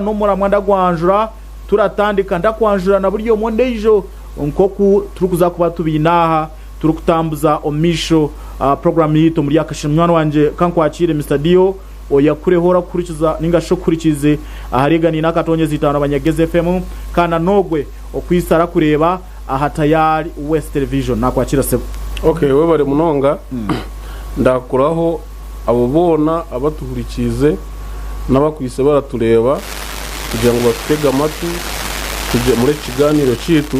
no muramwanda gwanjura turatandika ndakwanjura na buryo mondejo nkoku turukuza kuba tubinaha turukutambuza omisho program yito muri yakashimwana wanje kankwakire Mr Dio oyakurehora kurikiza ningasho kurikize aharigani nakatonye zitano abanyageze FM kana nogwe okwisara kureba ahatayari West Television nakwakira se. Okay, we bari munonga ndakuraho abo bona abatuhurikize nabakwise baratureba kugira ngo batega amatu tujye muri kiganiro citu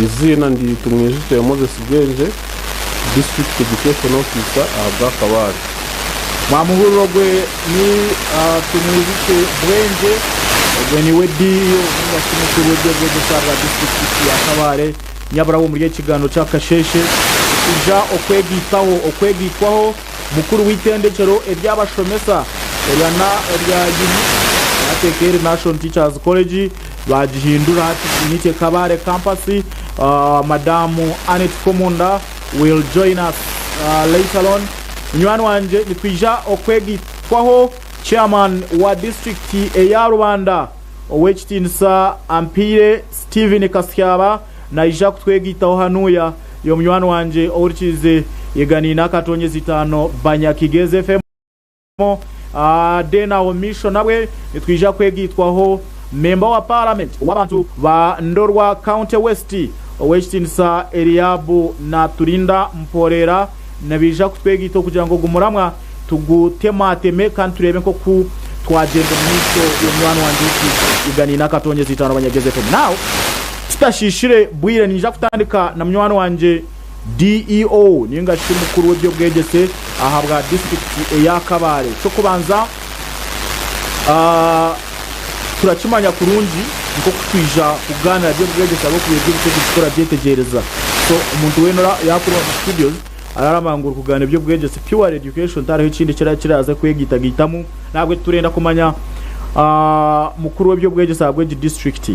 izina ndi tumwijite Moses Bwenje District Education Officer abakabari mamuhuro gwe ni tumwijite Bwenje gweni wediyo ngashimukuru byo gusaba district ya Kabare nyabara wo muri kiganiro cyakasheshe kuja okwegitaho mukuru witendekero eryabashomesa erana eryagini atekere National Teachers College bagihindura hati nite Kabare campus. Madamu Annette Komonda will join us later on. Nywani wanje nitwija okwegitwaho chairman wa district ya Rwanda owechitinsa Ampire Steven Kasyaba na ija kutwegitaho hanuya yo mywani wanje orichize yegani nakatonye zitano banyakigeze FM dena omisho nawe nitwija kwegitwaho member wa parliament wabantu ba Ndorwa County West owechitinsa Eliabu na Turinda Mporera nabija kutwegito kugira ngo gumuramwa tugutemateme kandi turebe ko ku twagenda mwisho y'umwana wanje igani nakatonye zitano abanyageze FM. Now tutashishire bwire nija kutandika na mwana wanje DEO ninga shimukuru w'ibyo bwegese ahabwa district ya Kabare cyo kubanza turakimanya kurungi nko kutwija kugana byo bwegese abo kubyo gukora byetegereza so umuntu wenora yakuru studios araramangura kugana byo bwegese pure education taraho ikindi kiraza kwegitagitamu nabwe turenda kumanya mukuru w'ibyo bwegese agwe district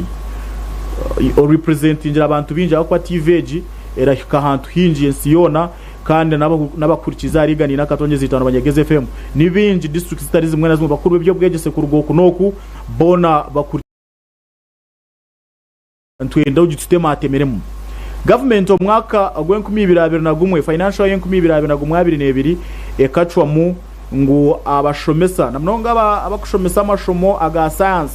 representing abantu binja kwa TVG era kahantu hinjiye siyona kandi nabakurikiza rigani nakatonye zitano abanyageze FM nibinji district zitari zimwe na zimwe bakuru byo bwegese ku rugo kunoku bona bakuri ntwenda ugitema atemeremo government omwaka agwenku 2021 financial yenku 2022 ekachwa mu ngo abashomesa namnonga abakushomesa amashomo aga science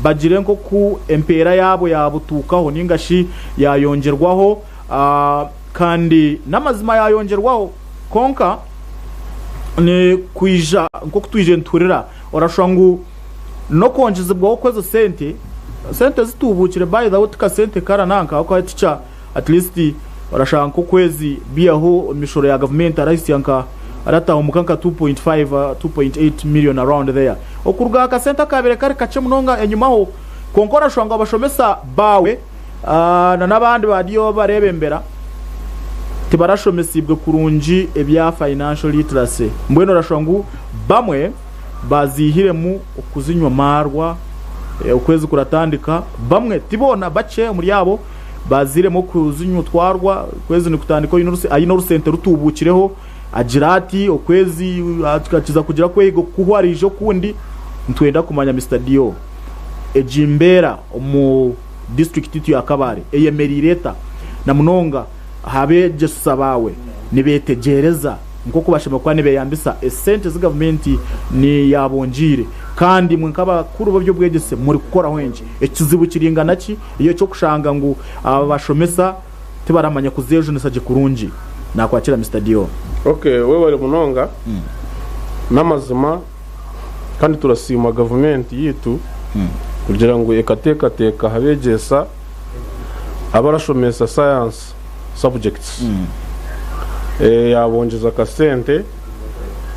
bajirenko ku empera yabo yabutukaho ningashi yayongerwaho kandi namazima yayongerwaho konka ne kwija nko kutwije nturira orashwangu no konjezebwa kwezo sente zitubukire by the way ka sente karananka ako aticha at least orashanko kwezi biaho mishoro ya government arahisi yanka arata umukanka 2.8 million around there okurga ka sente kabere kari kace munonga enyumaho konkora shwanga abashomesa bawe na nabandi badiyo barebembera tibarashomesibwe kurunji ebya financial literacy mbweno rashwangu bamwe bazihire mu okuzinywa marwa ukwezi kuratandika bamwe tibona bace muri yabo bazire mu kuzinywa twarwa kwezi ni kutandika ayino rusente rutubukireho ajirati okwezi atikakiza kugira kwego kuhwarijo kundi ntwenda kumanya Mr Dio ejimbera mu district ya Kabare eyemerireta na munonga habe jesusabawe nibetegereza nko kubashima kwa nibe yambisa esente z government ni yabonjire kandi mwe nkaba kuru byo bwegese muri gukora hwenje ekizibu kiringana ki iyo cyo kushanga ngo abashomesa tibaramanya kuzejo nesaje kurunji nakwakira Mr Dio. Okay, we bari munonga namazima kandi turasima government yitu kugira ngo ekatekateka habegesa abarashomesa science subjects yabonjeza kasente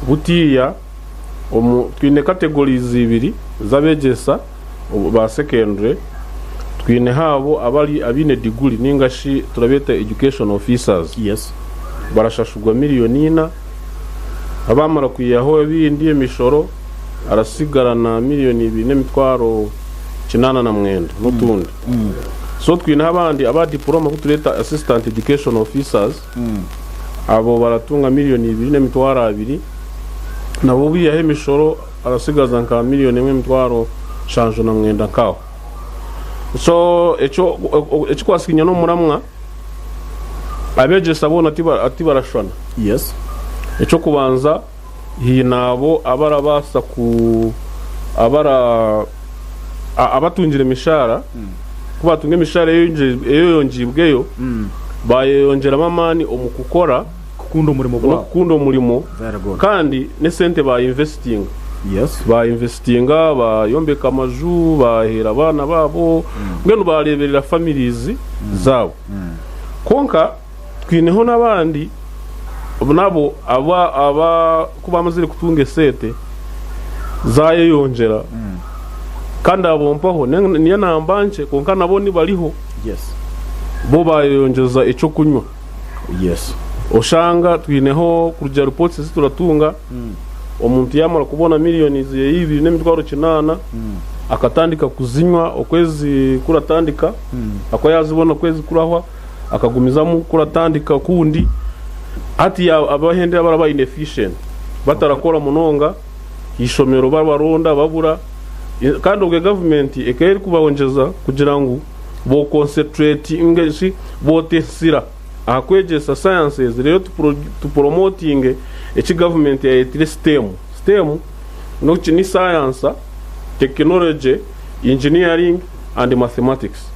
butiya twine categories ibiri zabegesa ba secondary twine habo abali abine degree ningashi turabeta education officers. Yes, barashashugwa miliyonina abamara kuyaho bindi emishoro arasigarana miliyoni 2.8 n'utundi so twina abandi aba diploma kutureta assistant education officers abo baratunga miliyoni 2.2 nabo biyahe emishoro arasigaza nka miliyoni 1.2 shanjo na mwenda kaho so echo kwasikinya no muramwa abeje sabona ati barashona yes echo kubanza hinabo abarabasa ku abatungira imishara kubatunga imishara yonjibweyo bayongera mamani omukukora kukunda umurimo kandi ne sente ba investing yes ba investinga bayombeka amaju bahera abana babo ngeno bareberera families zabo konka twineho nabandi nabo aba kubamazire kutunga sete zaye yongera kandi abompaho niyo nambanje konka nabo ni bariho yes bo bayongeza ico kunywa yes oshanga twineho kurya reports zituratunga omuntu yamara kubona miliyoni y'ibiri n'emitwaro 8 akatandika kuzinywa okwezi kuratandika ako yazibona okwezi kurahwa akagumizamo kuratandika kundi ati abahende baraba inefficient batarakora munonga ishomero baronda babura kandi ubwe government ekeri kubawongeza kugira ngo bo concentrate ingeshi botesira akwegesa sciences rero to promoting echi government ya etire STEM no ni science technology engineering and mathematics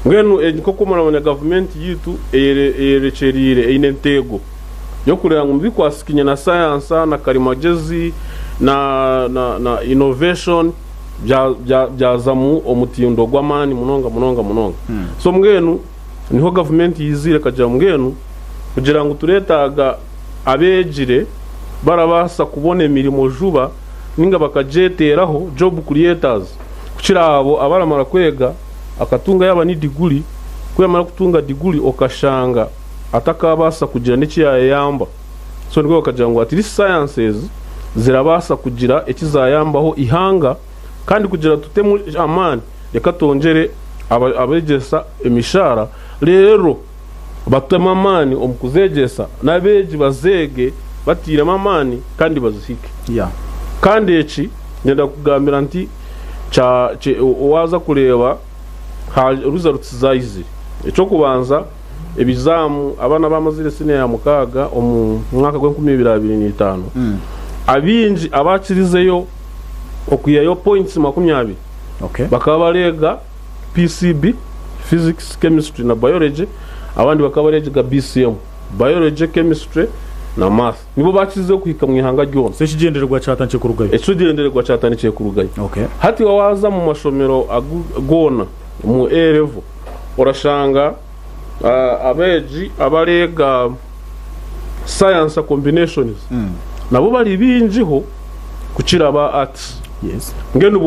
ngeno koko murabona government yitu erecherire inentego yo kurera ngo bikwasikinya na science na karimagezi na innovation byazamu omutindo gw'amani munonga so mgenu niho government yizire kajya mgenu kugira ngo turetaga abejire barabasa kubona emirimo juba ninga bakajeteraho job creators kugira abo abaramara kwega akatunga yaba ni diguri kwemara kutunga diguri okashanga atakabasa kugira n'iki yayamba so niko bakagira ngo ati sciences zirabasa kugira ekizayambaho ihanga kandi kugira tutemu amani reka tongere abegesa emishara rero batema amani omukuzegesa nabeji bazege batira amani kandi bazihike kandi eki ngenda kugambira nti waza kureba results zaizi echo kubanza ebizamu abana bamazire sine ya mukaga omu mwaka gwa 2025 abinji abakirizeyo okuyayo points 20 bakaba barega PCB physics chemistry na biology abandi bakaba barega BCM biology chemistry na math nibo bakirizeyo kuhika mwihanga ryo se kigendererwa cyatanche ku rugayo ekigendererwa cyatanche ku rugayo hati waza mu mashomero agona mu A-level orashanga abeji abarega science combinations nabo bari binjiho kucira ba arts yes ngene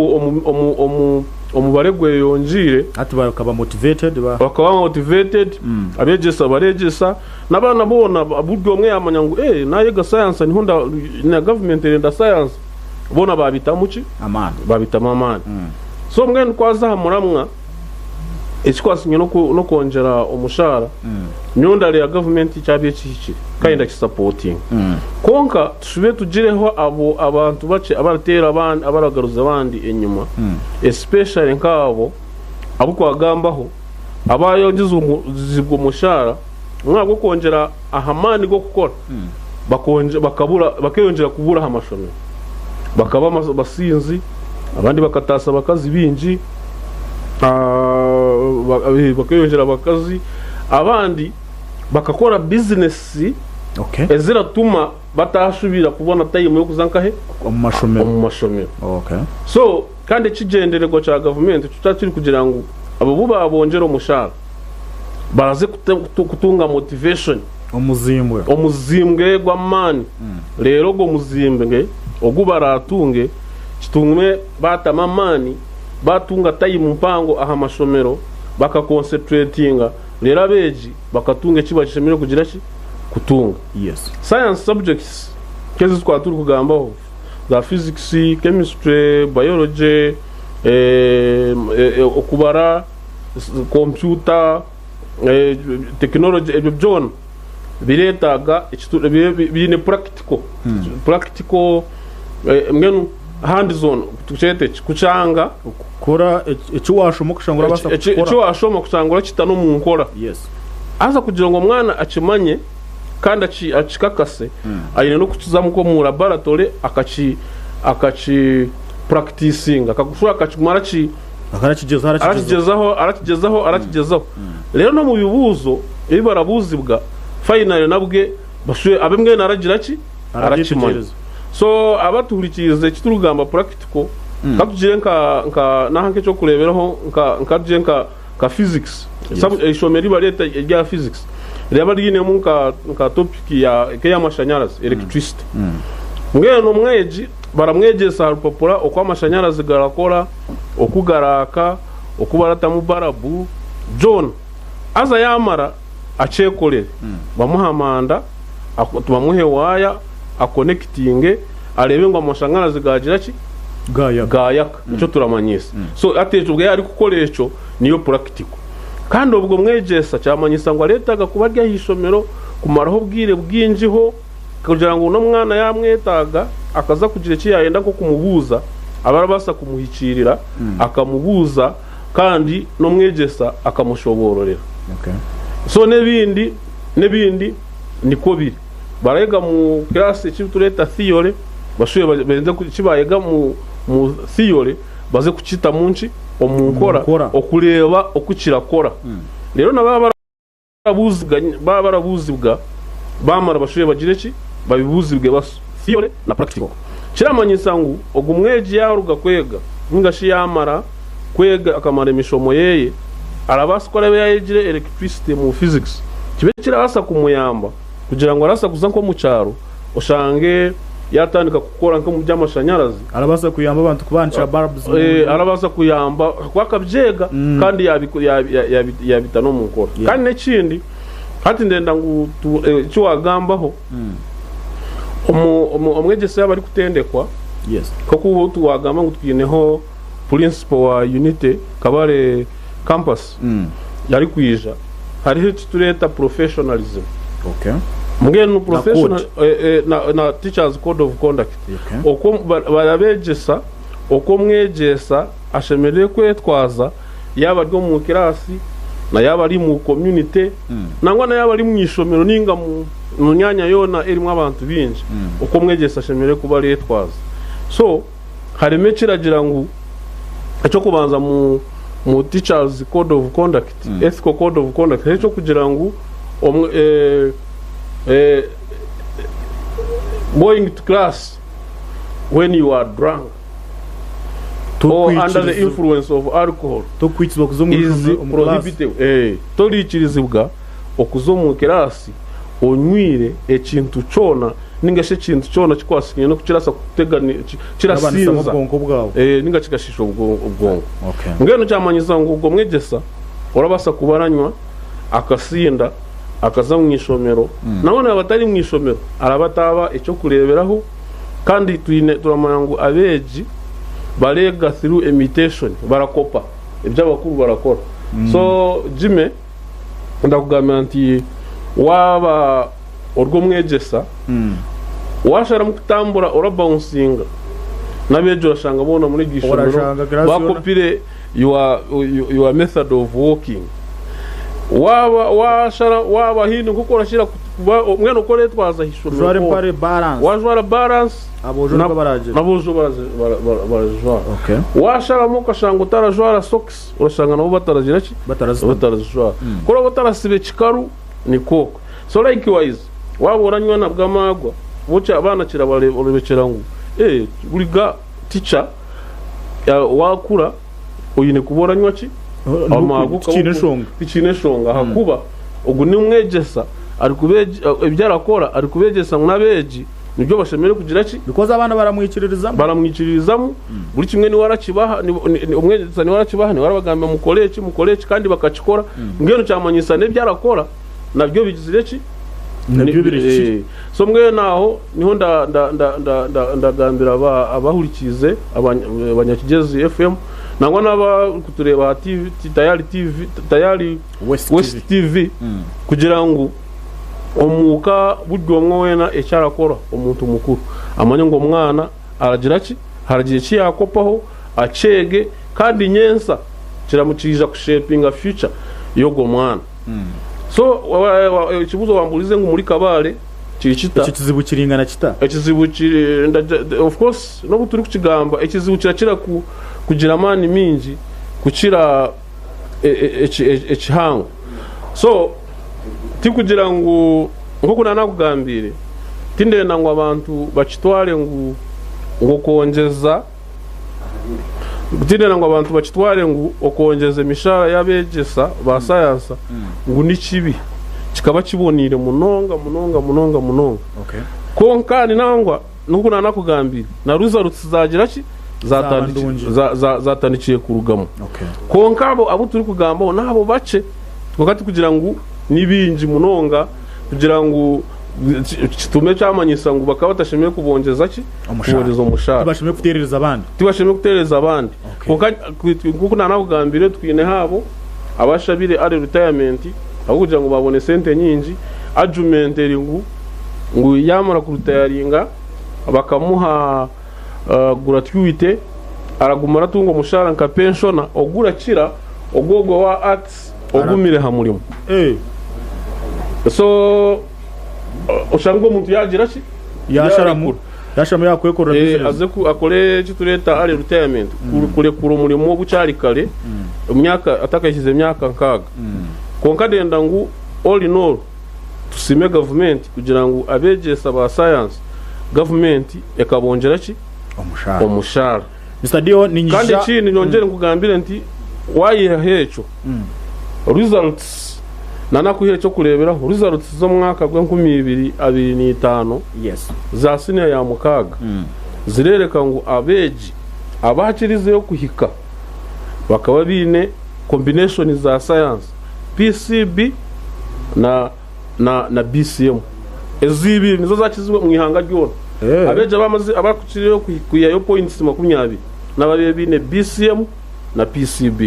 omubaregwe yonjire ati bakaba motivated abegesa baregesa nabana bona aburyo omwe yamanya ngo nayega science niho na government renda science bona babitamuki amani babitama amani so ngene kwaza muramwa ekikwasinya no konjera omushara nyondale ya government cyabiye kiki kind of supporting konka tushube tugireho abo abantu bace abaratera abandi abaragaruza abandi enyuma especially nkabo abo kwagambaho abayongize umuzibwo mushara mwako konjera ahamani go gukora bakayongera kubura amashomero bakaba basinzi abandi bakatasa bakazi binji bakayongera bakazi abandi bakakora business ezira tuma batashubira kubona time yo kuzankahe mu mashomero so kandi kigendererwa cya government tutatiri kugira ngo abo buba abongera umushara baraze kutunga motivation omuzimbwe gw'amani rero go muzimbwe ogubaratunge kitumwe batama amani batunga time mpango aha mashomero bakaconcentratinga rero abeji bakatunga kibashemiro kugira ki kutunga science subjects kezi twaturi kugambaho za physics chemistry biology okubara computer technology ebyo byona biretaga bine practical ngenu hands on tuchete kuchanga kora icyo washoma kushangura basa gukora icyo washoma kushangura kitano mu nkora yes aza kugira ngo mwana akimanye kandi acikakase ayine no kukizamu ko mu laboratory akaci practicing akagushura akakimara arakigezaho rero no mu bibuzo ibi barabuzibwa final nabwe bashuye abemwe naragira arakimanye so abatuhurikize kiturugamba practical kabuje nka nahanke cyo kureberaho nkabuje nka physics ishomeri bareta ya physics reba rigine mu nka topic ya mashanyarazi electricity ngeno mweji baramwegesa rupapura okwa mashanyarazi garakora okugaraka okubarata mu barabu John aza yamara achekorere bamuhamanda tubamuhe waya aconnecting arebe ngo amashanyarazi gagira gayaka nicyo turamanyisa so ateje ubwo yari gukoresho niyo practical kandi ubwo mwegesa cyamanyisa ngo aretaga kubarya hishomero kumaraho bwire bwinjiho kugira ngo no mwana yamwetaga akaza kugira iki yayenda ko kumubuza abarabasa kumuhicirira akamubuza kandi no mwegesa akamushobororera so nebindi niko biri barega mu class cy'utureta theory bashuye benze kibayega mu theory baze kucita munci omunkora okureba okukirakora rero nababa barabuzibwa bamara bashuye bagire ki babibuzibwe baso theory na practical kiramanyisa ngo ogumweji yaruga kwega ngingashi yamara kwega akamara emishomo yeye arabasukora yayegire electricity mu physics kibe kirabasa kumuyamba kugira ngo arasa kuza nko mu cyaro ushange yatandika gukora nko mu by'amashanyarazi arabasa kuyamba abantu kubanca bulbs arabasa kuyamba kwakabyega kandi yabita no mu nkora kandi n'ikindi hati ndenda ngo cyo wagambaho omwegese yabari kutendekwa yes koko tuwagamba ngo twineho principal wa unity kabare campus yari kwija hariho tureta professionalism mugenu professional na teachers code of conduct oko barabegesa oko mwegesa ashemereye kwetwaza yaba ryo mu kirasi na yaba ari mu community nangwa na yaba ari mu ishomero ninga mu nyanya yona erimwe abantu binje uko mwegesa ashemereye kuba retwaza so harime kiragira ngo cyo kubanza mu teachers code of conduct ethical code of conduct cyo kugira ngo going to class when you are drunk or under the influence of alcohol is prohibited torikirizibwa okuzomu kirasi onywire ekintu cyona ningashe kintu cyona kikwasikinye no kukirasa kutegana kirasinza ninga kigashisha ubwongo ngeno cyamanyiza ngo ubwo mwegesa urabasa kubaranywa akasinda akaza mu ishomero nabone abatari mu ishomero arabataba icyo kureberaho kandi turamanya ngo abeji barega through imitation barakopa ibyo abakuru barakora so jime ndakugamira nti waba urwo mwegesa washara mu kutambura urabouncing nabeje urashanga bona muri gishomero bakopire your method of walking waba hino kuko urashira mwene ukore twaza hishomero jware pare balance wajwara balance abojo baraje okay washara mu kashanga utarajwara socks urashanga nabo bataragira ki batarazjwara kora batarasibe kikaru ni koko so likewise waboranywa na bwamagwa buca abana kira barebekera ngo buriga teacher wakura uyine kuboranywa ki amaguka ikineshonga hakuba ugu ni umwegesa ari kubeje ibyarakora ari kubegesa nabeji nibyo bashemere kugira ki because abana baramwikiririzamo buri kimwe ni warakibaha umwegesa ni warakibaha ni warabagamba mu college kandi bakakikora ngeno cyamanyisa ne byarakora nabyo bigizire ki nabyo biri so mwe naho niho ndagambira abahurikize abanyakigezi FM nangwa naba kutureba TV tayari West TV kugira ngo omuka buryo mwe wena ecyarakora umuntu mukuru amanye ngo mwana aragira ki haragiye kiyakopaho acege kandi nyensa kiramukija kushapinga future yogo mwana so ikibuzo wambulize ngo muri kabale kirikita ikizibu kiringana kita ikizibu of course no turi kukigamba ikizibu kirakira kugira amani mingi kukira ekihango so tikugira ngo kuna nakugambire tindenda ngo abantu bakitware ngo kongeza tindenda ngo abantu bakitware ngo okongeza emishara yabegesa ba sayansa ngo nikibi kikaba kibonire munonga okay konkani nangwa nukuna nakugambire na results zagira ki zatandikiye kurugamo okay konkabo abo turi kugambaho nabo bace twakati kugira ngo nibinji munonga kugira ngo kitume cyamanyisa ngo bakaba batashimiye kubongeza ki kubongeza umushara tibashimiye kutereza abandi kuko nanakugambire twine habo abashabire ari retirement aho kugira ngo babone sente nyinji ajumenteri ngo yamara ku retiringa bakamuha gratuite aragumara tungo umushara nka pensiona ogura kira ogogo wa acts ogumire hamurimo so ushango umuntu yagira ki yasharamu yakwekorera aze ku akore kitureta ari retirement kure umurimo bucyari kare imyaka atakashyize imyaka nkaga konkadenda ngo all in all tusime government kugira ngo abegesa ba science government ekabongera ki omushara Mr. Dio ninjisha kandi chini nongere kugambira nti wayihecho results nanakuhire cyo kureberaho results zo mwaka gwa 2025 yes za senior ya mukaga zirereka ngo abeji abakirize yo kuhika bakaba bine combination za science PCB na BCM ezibi nizo zakizwe mu ihanga ryona abeje bamaze abakukiriye kuyayo points 20 nababe bine BCM na PCB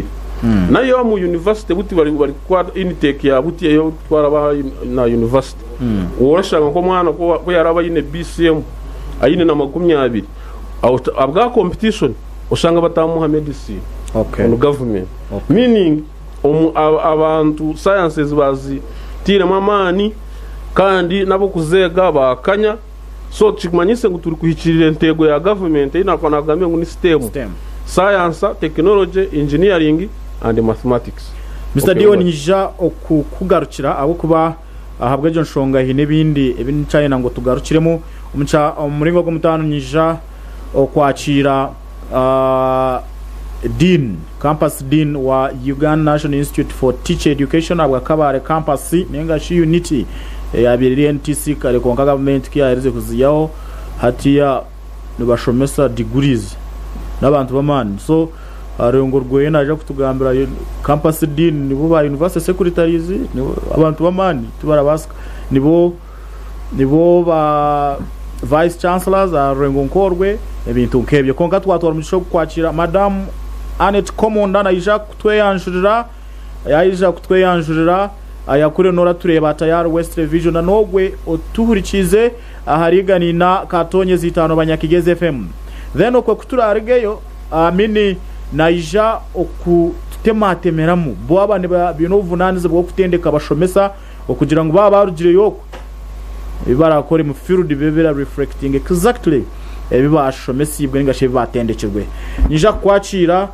nayo mu university buti bari kwa intake ya buti yo twaraba na university urashaka ko mwana ko yaraba yine BCM ayine na 20 abwa competition ushanga batamuha medicine okay no government meaning abantu sciences bazi tire mamani kandi nabo kuzega bakanya so chikmanyise ngo turi kuhikirira intego ya government inako nagambe ngo ni STEM science technology engineering and mathematics. Mr. Dio ninja okugarukira abo kuba ahabwa John Shonga hine bindi cyane ngo tugarukiremo umuringo gwo mutano ninja okwakira Dean Campus Dean wa Uganda National Institute for Teacher Education abwa kabare campus nengashi unity yabirire NTC kare konka government kiyareze kuziyaho hatiya Abashomesa degrees n'abantu bamani so arengorwe naje kutugambira campus Dean nibo ba university secretaries nibo abantu bamani tubarabaska nibo ba vice chancellors arengonkorwe ebintu nkebyo konka twatwara mu kwakira madam Anet Komonda na ija kutweyanjurira ayakure nora tureba tayari West Revision na nogwe otuhurikize ahariganina katonye zitano banyakigeze FM then okwe kuturarigeyo amini naija okutematemeramu bo abane bino vunanize bwo kutendeka Abashomesa okugira ngo baba barugire yoko ibara kore mu field bebera reflecting exactly ebiba Abashomesa ibwe ngashe batendekirwe nija kwakira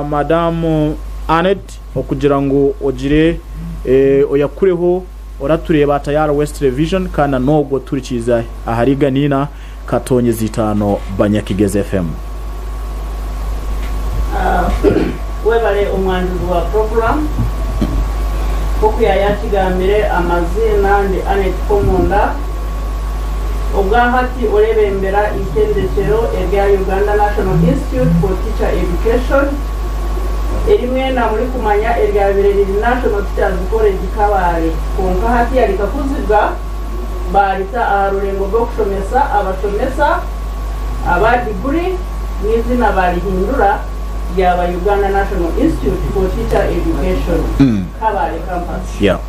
madam Anet okugira ngo ogire oyakureho oratureba tayari West Revision kana nogwo turikiza ahariganina katonye zitano banyakigeze FM webale umwanduzi wa program koku ya Ekikiyambire amazina ndi Anet Komonda obwahati orebembera itendekero erya Uganda National Institute for Teacher Education erimwe na muri kumanya erya bireri National Teachers College kabare konka hati yarika kuziga barita arurengo bwo kushomesa Abashomesa abadiguri n'izina barihindura yaba Uganda National Institute for Teacher Education kabare campus yeah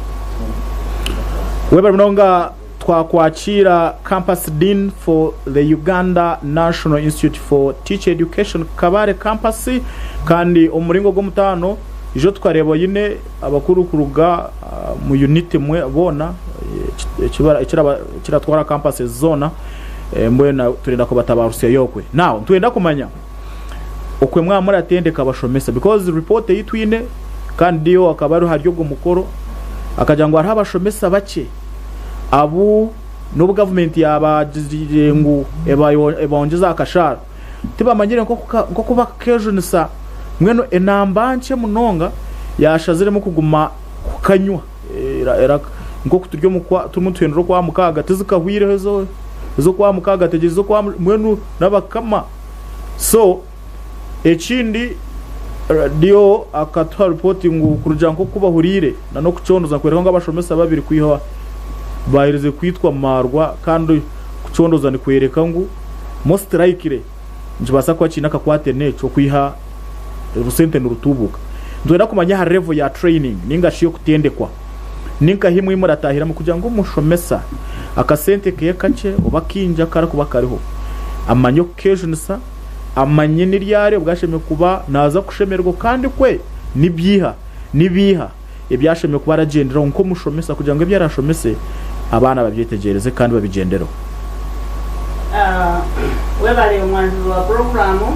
weba mnonga twakwakira campus dean for the Uganda National Institute for Teacher Education Kabare campus kandi umuringo go mutano ijo twareba yine abakuru kuruga mu unit mwe bona kiratwara campus zona mbwena turenda ko batabarusiya yokwe now twenda kumanya okwe mwamura atendeka Abashomesa because report yitwine kandi yo akabaru haryo go mukoro akajangwa hari Abashomesa bake abu no government yabajije ngo ebongeza akashara tibamanyire nko kuba kejonisa mweno enambanche munonga yashaziremo kuguma kukanywa era ngo kuturyo mukwa tumutwendero kwa mukaga tizikahwire zo kwa mukaga tegezo kwa mwenu nabakama so ekindi radio akatwa reporting kuruja nko kubahurire na no kucondoza kwereka ngo Abashomesa babiri kwiho bayirize kwitwa marwa kandi kucondoza ni kwereka ngo most likely njibasa kwa China kakwate neco kwiha rusente nurutubuka ndwera kumanya ha level ya training ninga shiyo kutendekwa ninka himwe muratahira mu kugira ngo Umushomesa akasente ke kace ubakinja kara kuba kariho amanyo kejonisa amanye niryare ubwashemye kuba naza kushemerwa kandi kwe nibiha ibyashemye kuba aragendera nko Umushomesa kugira ngo ibyarashomese abana babyitegereze kandi babigendero webare umwanzuro wa programu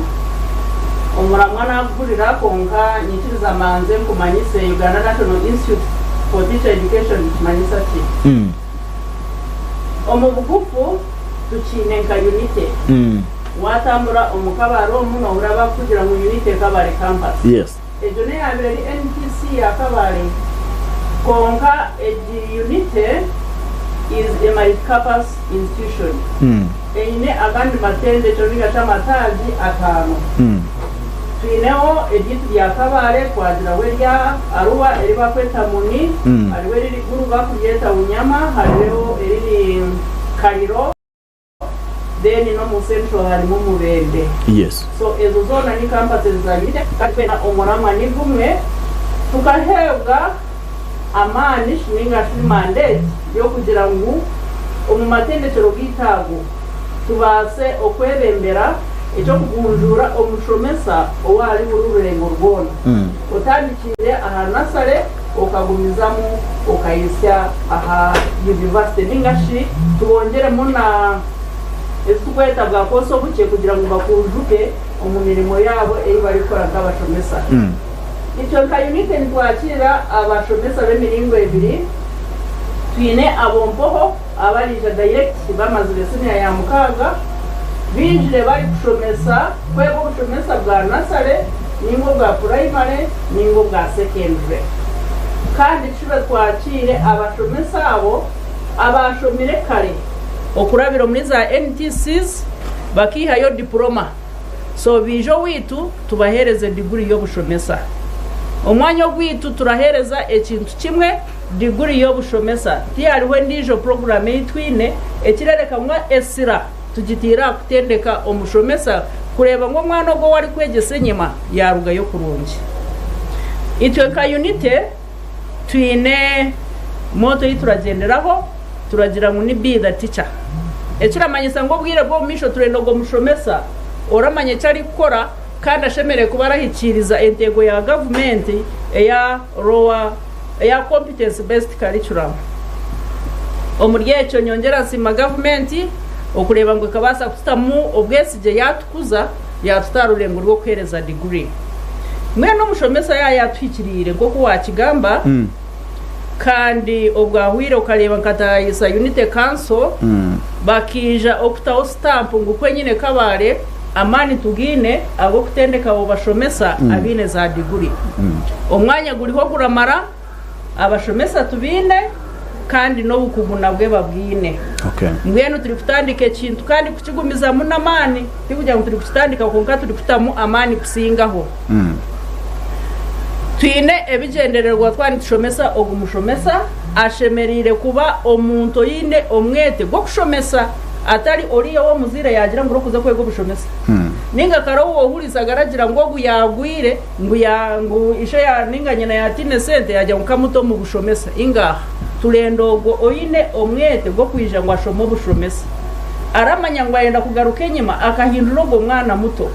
umuramwa nagurira konka nyitiriza manze kumanyise Uganda National Institute for Teacher Education kumanyisa ti omubugufu tukinenka unite watambura omukabaro muno uraba kugira ngo unite kabare campus yes ejone yabire ni NTC ya kabare konka unite is a multi-campus institution ine agandi matende choninga chamataji atano twineo editu ya kabare kwagira werya aruwa eriba kweta muni ariwe riri guruga kuyeta unyama hariho eriri kariro then no mu central harimo mubende yes so ezo zona ni campuses zagite katwena omorama ni gumwe tukahebwa amani shininga mandate yo kugira ngo umumatendekero gitago tubase okwebembera ejo kugunjura Umushomesa owari ururengo rwona utandikire aha nasare okagumizamo okayisya aha university ningashi tubongeremo na ezukweta bwa koso buke kugira ngo bakunjuke umunirimo yabo eri bari kora nk'Abashomesa icyo ka unite twakira Abashomesa b'emiringo ebiri twine abompoho abarije direct bamaze lesine ya mukaga binjire bari kushomesa kwego kushomesa bwa nasare ningo bwa primary ningo bwa secondary kandi cyo twakire Abashomesa abo abashomire kare okurabiro muri za NTCs bakihayo diploma so bijo witu tubahereze degree yo Bushomesa umwanya witu turahereza ekintu kimwe degree yo Bushomesa tiyariwe ndijo program yitwine ekirereka mwa esira tugitira kutendeka Umushomesa kureba ngo mwana go wari kwegese nyima yaruga yo kurungi itwe ka unite twine moto yituragenderaho turagira ngo ni be the teacher ekiramanyisa ngo bwire bwo misho turendo go Mushomesa oramanye cyari gukora kandi ashemere kubarahikiriza intego ya government ya rowa ya competence based curriculum omuryecho nyongera sima government okureba ngo kabasa kutamu obwesije yatukuza yatutarurengo rwo kwereza degree mwe no Mushomesa yatwikirire ngo ko wakigamba kandi obwahwire ukareba nkatayisa unite council bakija okutaho stamp ngo kwenyine kabare amani tugine abo kutendeka abo Bashomesa abine za degree omwanya guriho guramara Abashomesa tubine kandi no bukuguna bwe babwine okay ngweno turi kutandika kintu kandi kukigumiza munamani tikugira ngo turi kutandika konka turi kutamu amani kusingaho twine ebigendererwa twandikishomesa Umushomesa ashemerire kuba omuntu yine omwete gwo kushomesa atari oriye wo muzire yagira ngo kuza kwego Bushomesa ninga karo wo huriza garagira ngo guyagwire ngo ishe ya ninga nyina ya tine sente yajya mukamuto mu Bushomesa inga turenda ogwo oyine omwete gwo kwija ngo ashome obushomesa aramanya ngo ayenda kugaruka enyuma akahindura ogwo mwana muto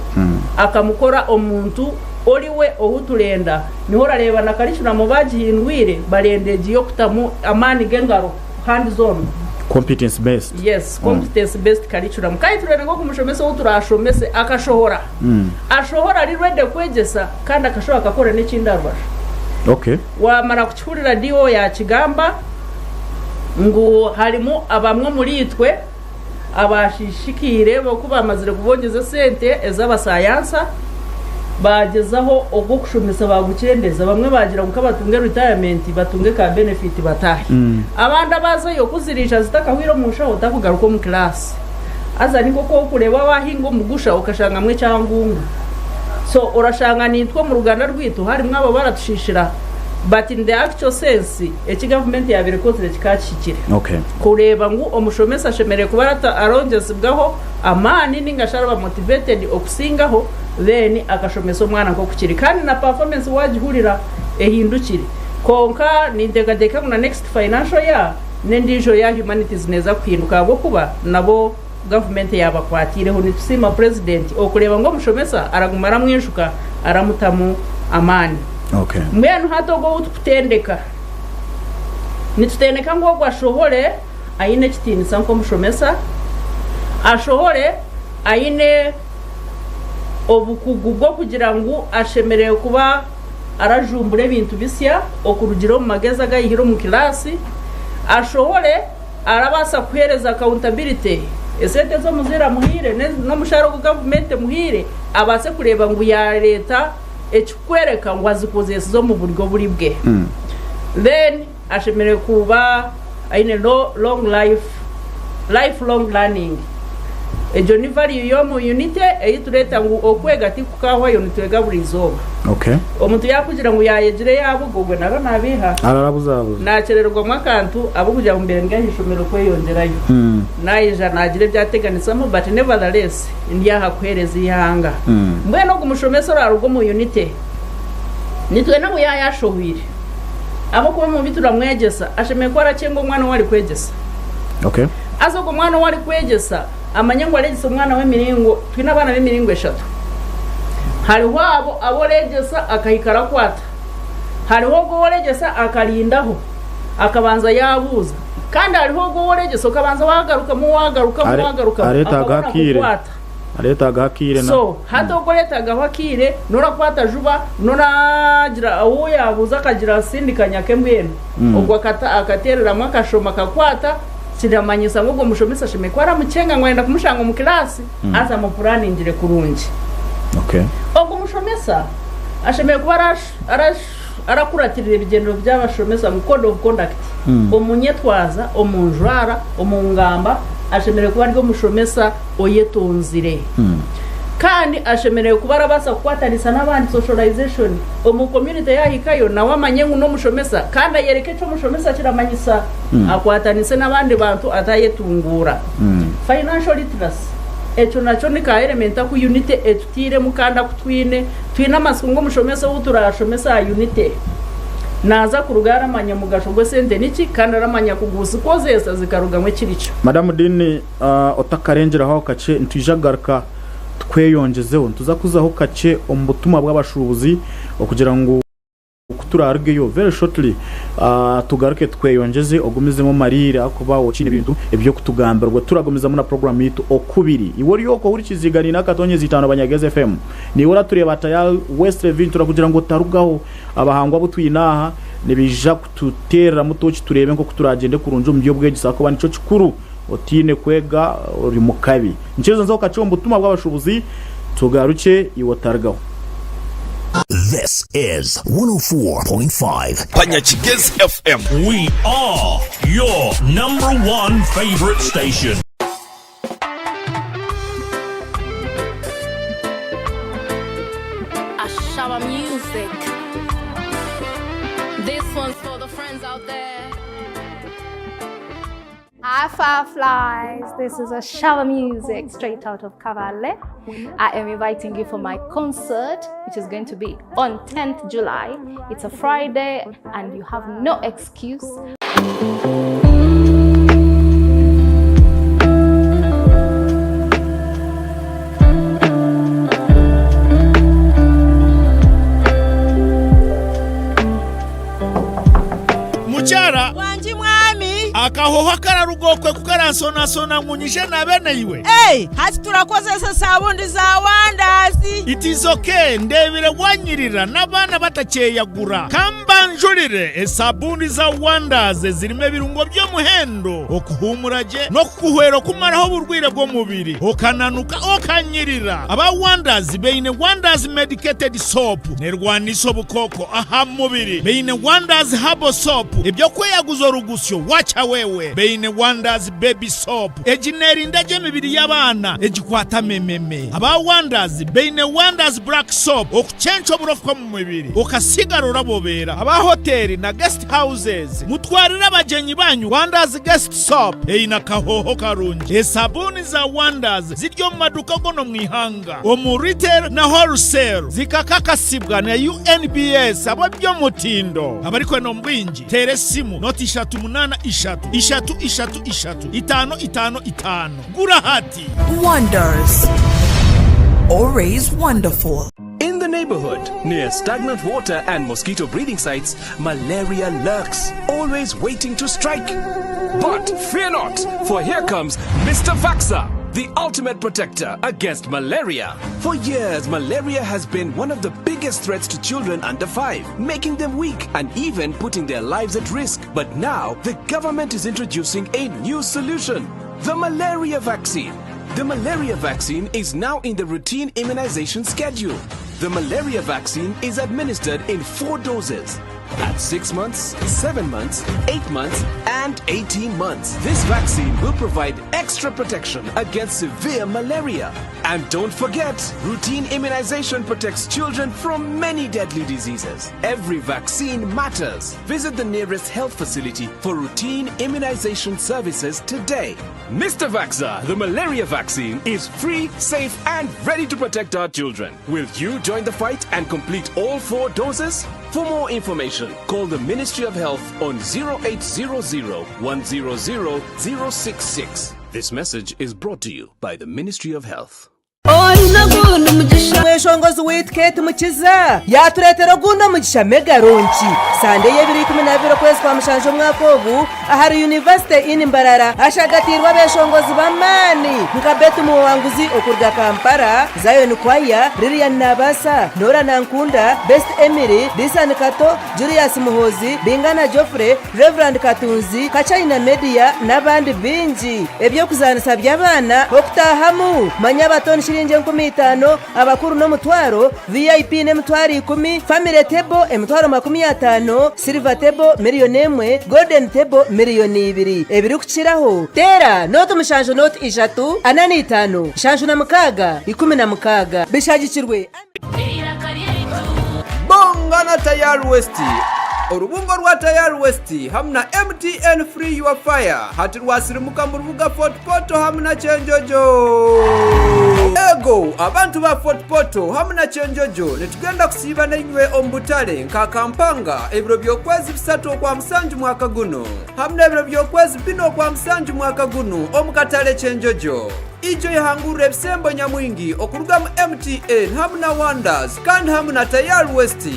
akamukora omuntu oliwe ohuturenda niho rareba na karishura mu bagihindwire barendeje yo kutamu amani gengaro hands on competence based. Yes, competence based curriculum. Kai turena ngo kumushomesa uturashomese akashohora. Ashohora ari ready kwegesa kandi akashohora akakora n'ikindarbasha. Okay. Wamara kuchurira dio ya Kigamba ngo harimo abamwe muri itwe abashishikire bako bamazire kubongeza sente ez'abasayansa bagezaho ogwo kushomesa bagukendeza bamwe bagira ngo batunge retirement batunge ka benefit batahe abandi abaza yo kuzirisha zitakahwiro musha utakugaruka mu class aza niko ko kureba bahingo mugusha ukashanga mwe cyangunga so urashanga nitwa mu ruganda rwito hari mwabo baratushishira but in the actual sense Gavumenti yabire kozire kikashikire okay kureba ngo omushomesa shemere kubarata arongezibwaho amani ningashara ba motivated okusingaho then akashomesa umwana nko kukiri kandi na performance wagihurira ehindukire konka nindegadeka na next financial year nendijo ya humanities neza kwinuka bwo kuba nabo Gavumenti yabakwatireho nitusima president okureba ngo mushomesa aragumara mwinshuka aramutamu amani okay mwenu hatogo ututendeka nitutendeka ngo gwashohore ayine kitini sanko mushomesa ashohore ayine obukugu bwo kugira ngo ashemereye kuba arajumbure bintu bisya okurugiro mu mageza gayihiro mu kilasi ashohore arabasa kuhereza accountability esente zo muzira muhire no musharo ku Gavumenti muhire abase kureba ngo ya leta ekikwereka ngo azikoze zo mu buryo buri bwe then ashemereye kuba ayine long lifelong learning ejo ni value yo mu unity eyitureta ngo okwega tikukaho yo nitwega buri zoba okay omuntu yakugira ngo yayegire yabugogwe naro nabiha ararabuzabuza nakererwa mwakantu abukugira ngo mbere ngahishomero kweyongerayo nayija nagire byateganisamo but nevertheless indiya hakwereza ihanga mbwe no kumushomesa rarugo mu unity nitwe nabo yayashohwire abo kuba mu bitura mwegesa ashemeye ko aracengo umwana wari kwegesa okay azo ko mwana wari kwegesa amanyango aregesa umwana w'emiringo twina abana b'emiringo 3 hariho abo regesa akahikara kwata hariho go regesa akarindaho akabanza yabuza kandi hariho go regesa akabanza wagaruka areta gakire na so hato go leta gahakire nora kwata juba noragira aho yabuza akagira sindikanya kembwene ubwo akaterera makashoma kakwata siramanyisa ngo mushomesa sheme kwara mucenga ngwenda kumushanga mu class aza mu planning ngire kurungi okay ubwo mushomesa asheme kuba arakuratirira ibigendo by'abashomesa mu code of conduct omunyetwaza omunjwara omungamba ashemere kuba ryo mushomesa oyetonzire kandi ashemereye kuba arabasa kwatanisa n'abandi socialization mu community yahikayo na wamanyengu no mushomesa kandi yereke cyo mushomesa kiramanyisa akwatanise n'abandi bantu atayetungura financial literacy echo nacho ni ka element ku unity etutire mukanda kutwine twina masungo mushomesa uturashomesa unity naza kurugara manya mugashogwe sente niki kandi aramanya kugusa kozesa zikarugamwe kiricho Madam Dini otakarengera ho kace ntijagaruka tweyongezeho tuza kuzaho kace ombutumwa bw'abashubuzi okugira ngo kuturargeyo very shortly tugaruke tweyongeze ogumizemo marire akuba okine ibintu ebyo kutugamberwa turagomeza mu na program yitu Okubiri iwori yoko uri kizigani nakatonye zitano Banyageze FM ni wora tureba tayal West Review turakugira ngo tarugaho abahangwa butwinaha nibija kututera mutoki turebe nko kuturagende kurunjo mbyo bwegisako banico cikuru otine kwega uri mukabi nchezo nzo kacombo tuma bw'abashubuzi tugaruke iwotargaho. This is 104.5 Banyageze FM. We are your #1 favorite station. Ashaba music. This one's for the friends out there. Hi Fireflies, this is Ashaba music straight out of Kavale. I am inviting you for my concert, which is going to be on 10th July. It's a Friday and you have no excuse. Muchara wanji mwami akahoho kararugokwe kukaransonasona munyije na bene iwe. Hati turakozesa sabundi za wandazi. It is okay, ndebire wanyirira n'abana batakeyagura kambanjurire esabundi za wandazi zirimo birungo byo muhendo okuhumuraje no kuhwero kumaraho burwire bwo mubiri okananuka okanyirira aba wandazi beine wandazi medicated soap nerwaniso bukoko aha mubiri beine wandazi herbal soap ibyo kweyaguzo rugusyo wacha wewe beine wandazi baby soap ejineri ndaje mibiri y'abana ejikwata mememe aba wandazi beine wandazi black soap okuchencho burofwa mu mubiri okasigarura bobera aba hoteli na guest houses mutwarira abajenyi banyu wandazi guest soap eina kahoho karungi esabuni za wandazi ziryo mu maduka gono mwihanga omu retail na wholesale zikakakasibwa na UNBS abo byo mutindo abariko no mbwinji tere simu noti 3 gura hati Wonders. Always wonderful. In the neighborhood, near stagnant water and mosquito breeding sites, malaria lurks, always waiting to strike. But fear not, for here comes Mr. Vaxa, the ultimate protector against malaria. For years, malaria has been one of the biggest threats to children under 5, making them weak and even putting their lives at risk. But now, the government is introducing a new solution, the malaria vaccine. The malaria vaccine is now in the routine immunization schedule. The malaria vaccine is administered in 4 doses. At 6 months, 7 months, 8 months, and 18 months. This vaccine will provide extra protection against severe malaria. And don't forget, routine immunization protects children from many deadly diseases. Every vaccine matters. Visit the nearest health facility for routine immunization services today. Mr. Vaxa, the malaria vaccine is free, safe, and ready to protect our children. Will you join the fight and complete all 4 doses? For more information, call the Ministry of Health on 0800 100 066. This message is brought to you by the Ministry of Health. Mweshongozi witkete mukiza yaturetera guno mugisha mega ronchi sande yebiri 12 kwezi kwa mushanjo mwaka obu ahari university in Mbarara ashagatirwa beshongozi bamani nkabetu muwanguzi okurga Kampala Zion Kwaya Lilian Nabasa Nora Nankunda Best Emily Disan Kato Julius Muhozi Bingana Joffrey Reverend Katunzi Kachaina Media n'abandi binji ebyo kuzanisa by'abana okutahamu manya batoni shirinje 15 abakuru no mutwaro VIP ne mutwari 10 family table emutwaro 50 silver table miliyoni 1 golden table miliyoni 2 ebiri kuchiraho tera noto mushanjo noto 3 anani 5 shanjo na mukaga 16 bishagikirwe bongana tayari West urubungo rwa tayari West hamna MTN free your fire hati rwasirimuka mu rubuga Fort Poto hamna chenjojo ego abantu ba Fort Poto hamna chenjojo netugenda kusiba nanywe ombutale nkakampanga ebiro byokwezi 3 kwa msanju mwaka guno hamna ebiro byokwezi 5 kwa msanju mwaka guno omukatale chenjojo ijo yahangure bisembo nyamwingi okuruga mu MTN hamna Wonders kandi hamna tayari West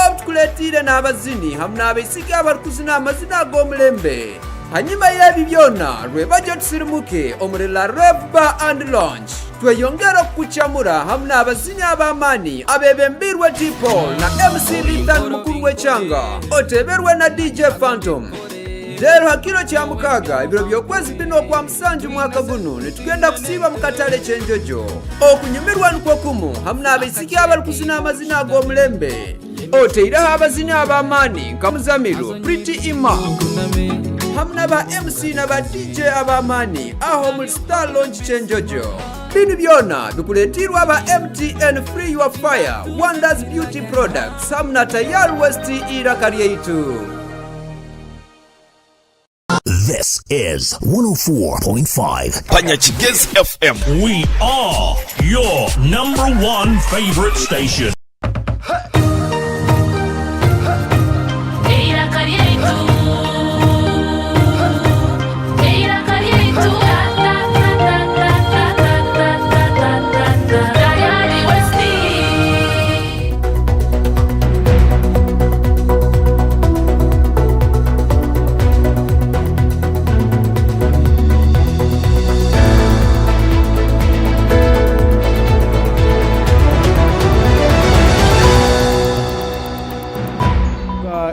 obtukuletire n'abazini hamna abisiga abarukuzina amazina g'omulembe hanyuma y'ebi byona rwebaje tusirimuke omurela Rev Bar and Lounge tweyongera okuchamura hamna abazini abamani abebembirwe T-Paul na MC Lithan mukuru w'ekyanga oteberwe na DJ Phantom Zero hakiro cha mukaga ibiro byokwezi 5 kwa msanju mwaka guno netugenda kusiba mukatale chenjojo okunyumirwa nkokumu hamna abisiki abarukuzina amazina ag'omulembe oteira abazina abamani nkamuzamiro Pretty Ima hamna ba MC na ba DJ abamani aho mu Star Lounge chenjojo binu byona bikuletirwa ba MTN free your fire Wonders beauty products hamna tayari West ira kariyeitu. This is 104.5 Panyachigez FM. We are your #1 favorite station.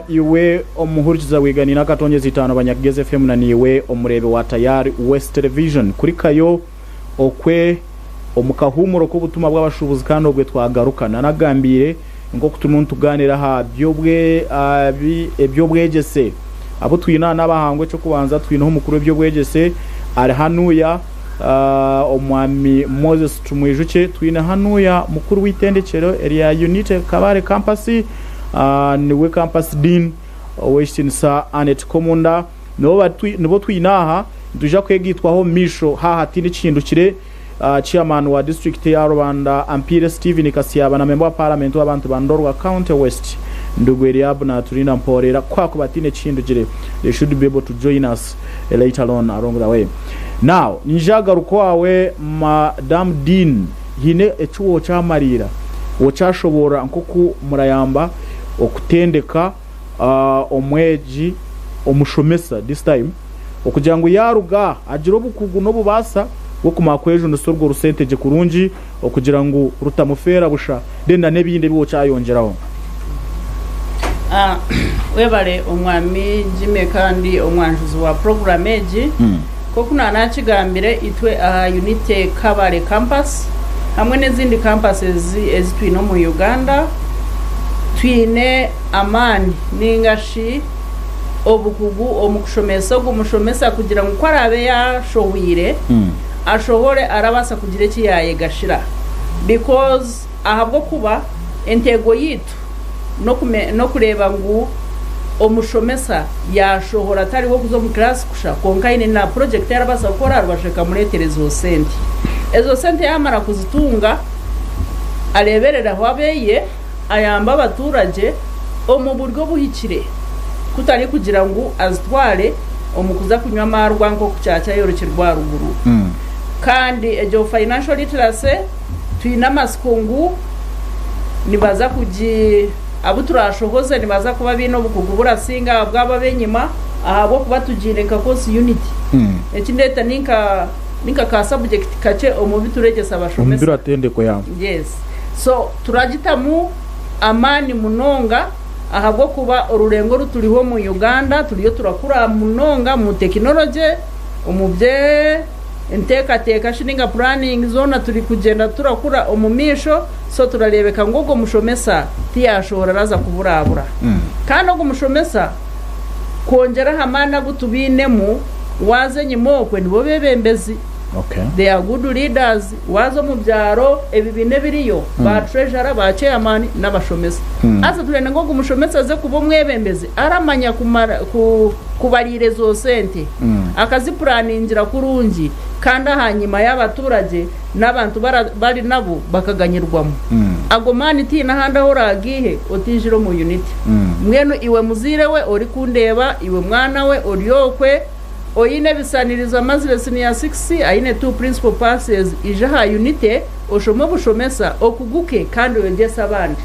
iwe omuhurikiza wigani nakatonyeza 5 abanyageze FM na niwe omurebe wa Tayari West Television kuri kayo okwe omukahumuro ko butuma bw'abashubuzi kandi obwe twagarukana nagambire ngo kutuntu tuganira ha byo bwegese abo twina n'abahangwe cyo kubanza twinaho umukuru w'ibyo bwegese ari hanuya omwami Moses Tumwijuke twina hanuya mukuru w'itendekero area unit Kabare campus niwe campus dean Westinsa Anet Komunda nibo twinaha duja kwegitwaho misho hahati n'ikindukire chairman wa district ya Rwanda Ampire Steven Kasiyaba na member wa parliament w'abantu bandorwa County West ndugweriab na turina mporera kwa kubatine chindugire. They should be able to join us later on along the way. Now ninjagaruko wawe Madam Dean hine echuo cha marira ochashobora nkoku murayamba okutendeka omweji Omushomesa this time okugira ngo yaruga agiro bukugu no bubasa wo kumakwejo nsorgo rusenteje kurungi okugira ngo rutamufera busha denda nebinde biwo cyayongeraho. Webale omwami Jime kandi omwanjuzi wa program eji ko kunana Ekikiyambire itwe unite Kabare campus hamwe n'izindi campuses ezitwino mu Uganda twine amani ningashi obukugu omukushomesa gumushomesa kugira ngo kwarabe yashowire ashobore arabasa kugira iki yayegashira because ahabwo kuba entego yitu no kureba ngo omushomesa yashohora atari wo kuzo mu class kusha konkaine na project yarabasa gukora arwasheka mureterezo sente ezo sente yamara kuzitunga aleberera hwabeye ayamba abaturage omu buryo buhikire kutari kugira ngo azitware omukuza kunywa amarwa nko kucyaca yorokirwa ruguru kandi ejo financial literacy twina masikungu nibaza kugi abuturashohoze nibaza kuba bino bukugubura singa bwaba benyima ahabo kuba tugirenka course unity ekindeta ninka ka subject kace omubiturejesa Abashomesa umubira atendeko yawe. Yes, so turagitamu amani munonga ahabwo kuba orurengo ruturiho mu Uganda turiyo turakura munonga mu technology umubye enteka shininga planning zona turi kugenda turakura omumisho so turarebeka ngo Omushomesa tiyashobora raza kuburabura kandi Omushomesa Kwongyera hamana gutubinemu waze nyimokwe nibo bebembezi. Okay. They are good leaders wazo mu byaro ebibine biriyo ba treasurer ba chairman n'Abashomesa asa turene ngo Omushomesa ze kubo mwebembezi aramanya kubarire zo sente akazi planingira kurungi kandi hanyuma y'abaturage n'abantu bari nabo bakaganyirwamo agomani ti nahanda horagihe otijiro mu unity mweno iwe muzire we ori kundeba iwe mwana we oriyokwe oyine bisaniriza amazire senior 6 ayine 2 principal passes ijaha unite oshomo Bushomesa okuguke kandi wegesa abandi.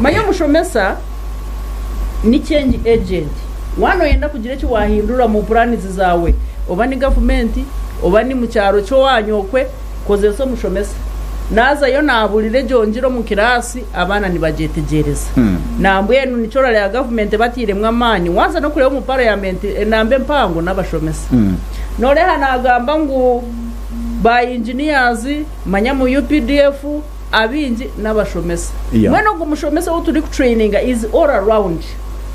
Mayo Mushomesa ni change agent wano yenda kugira cyo wahindura mu plans zawe oba ni government oba ni mu cyaro cyo wanyokwe koze so Mushomesa naza yo naburire jonjiro mu kirasi abana nibajetegereza nambwe nichora ya government batiremwa amani waza no kureba mu parliament nambe mpango n'Abashomesa nore hanagamba ngo ba engineers manya mu UPDF abinji n'Abashomesa mweno ngo Mushomesa wo turi ku training is all around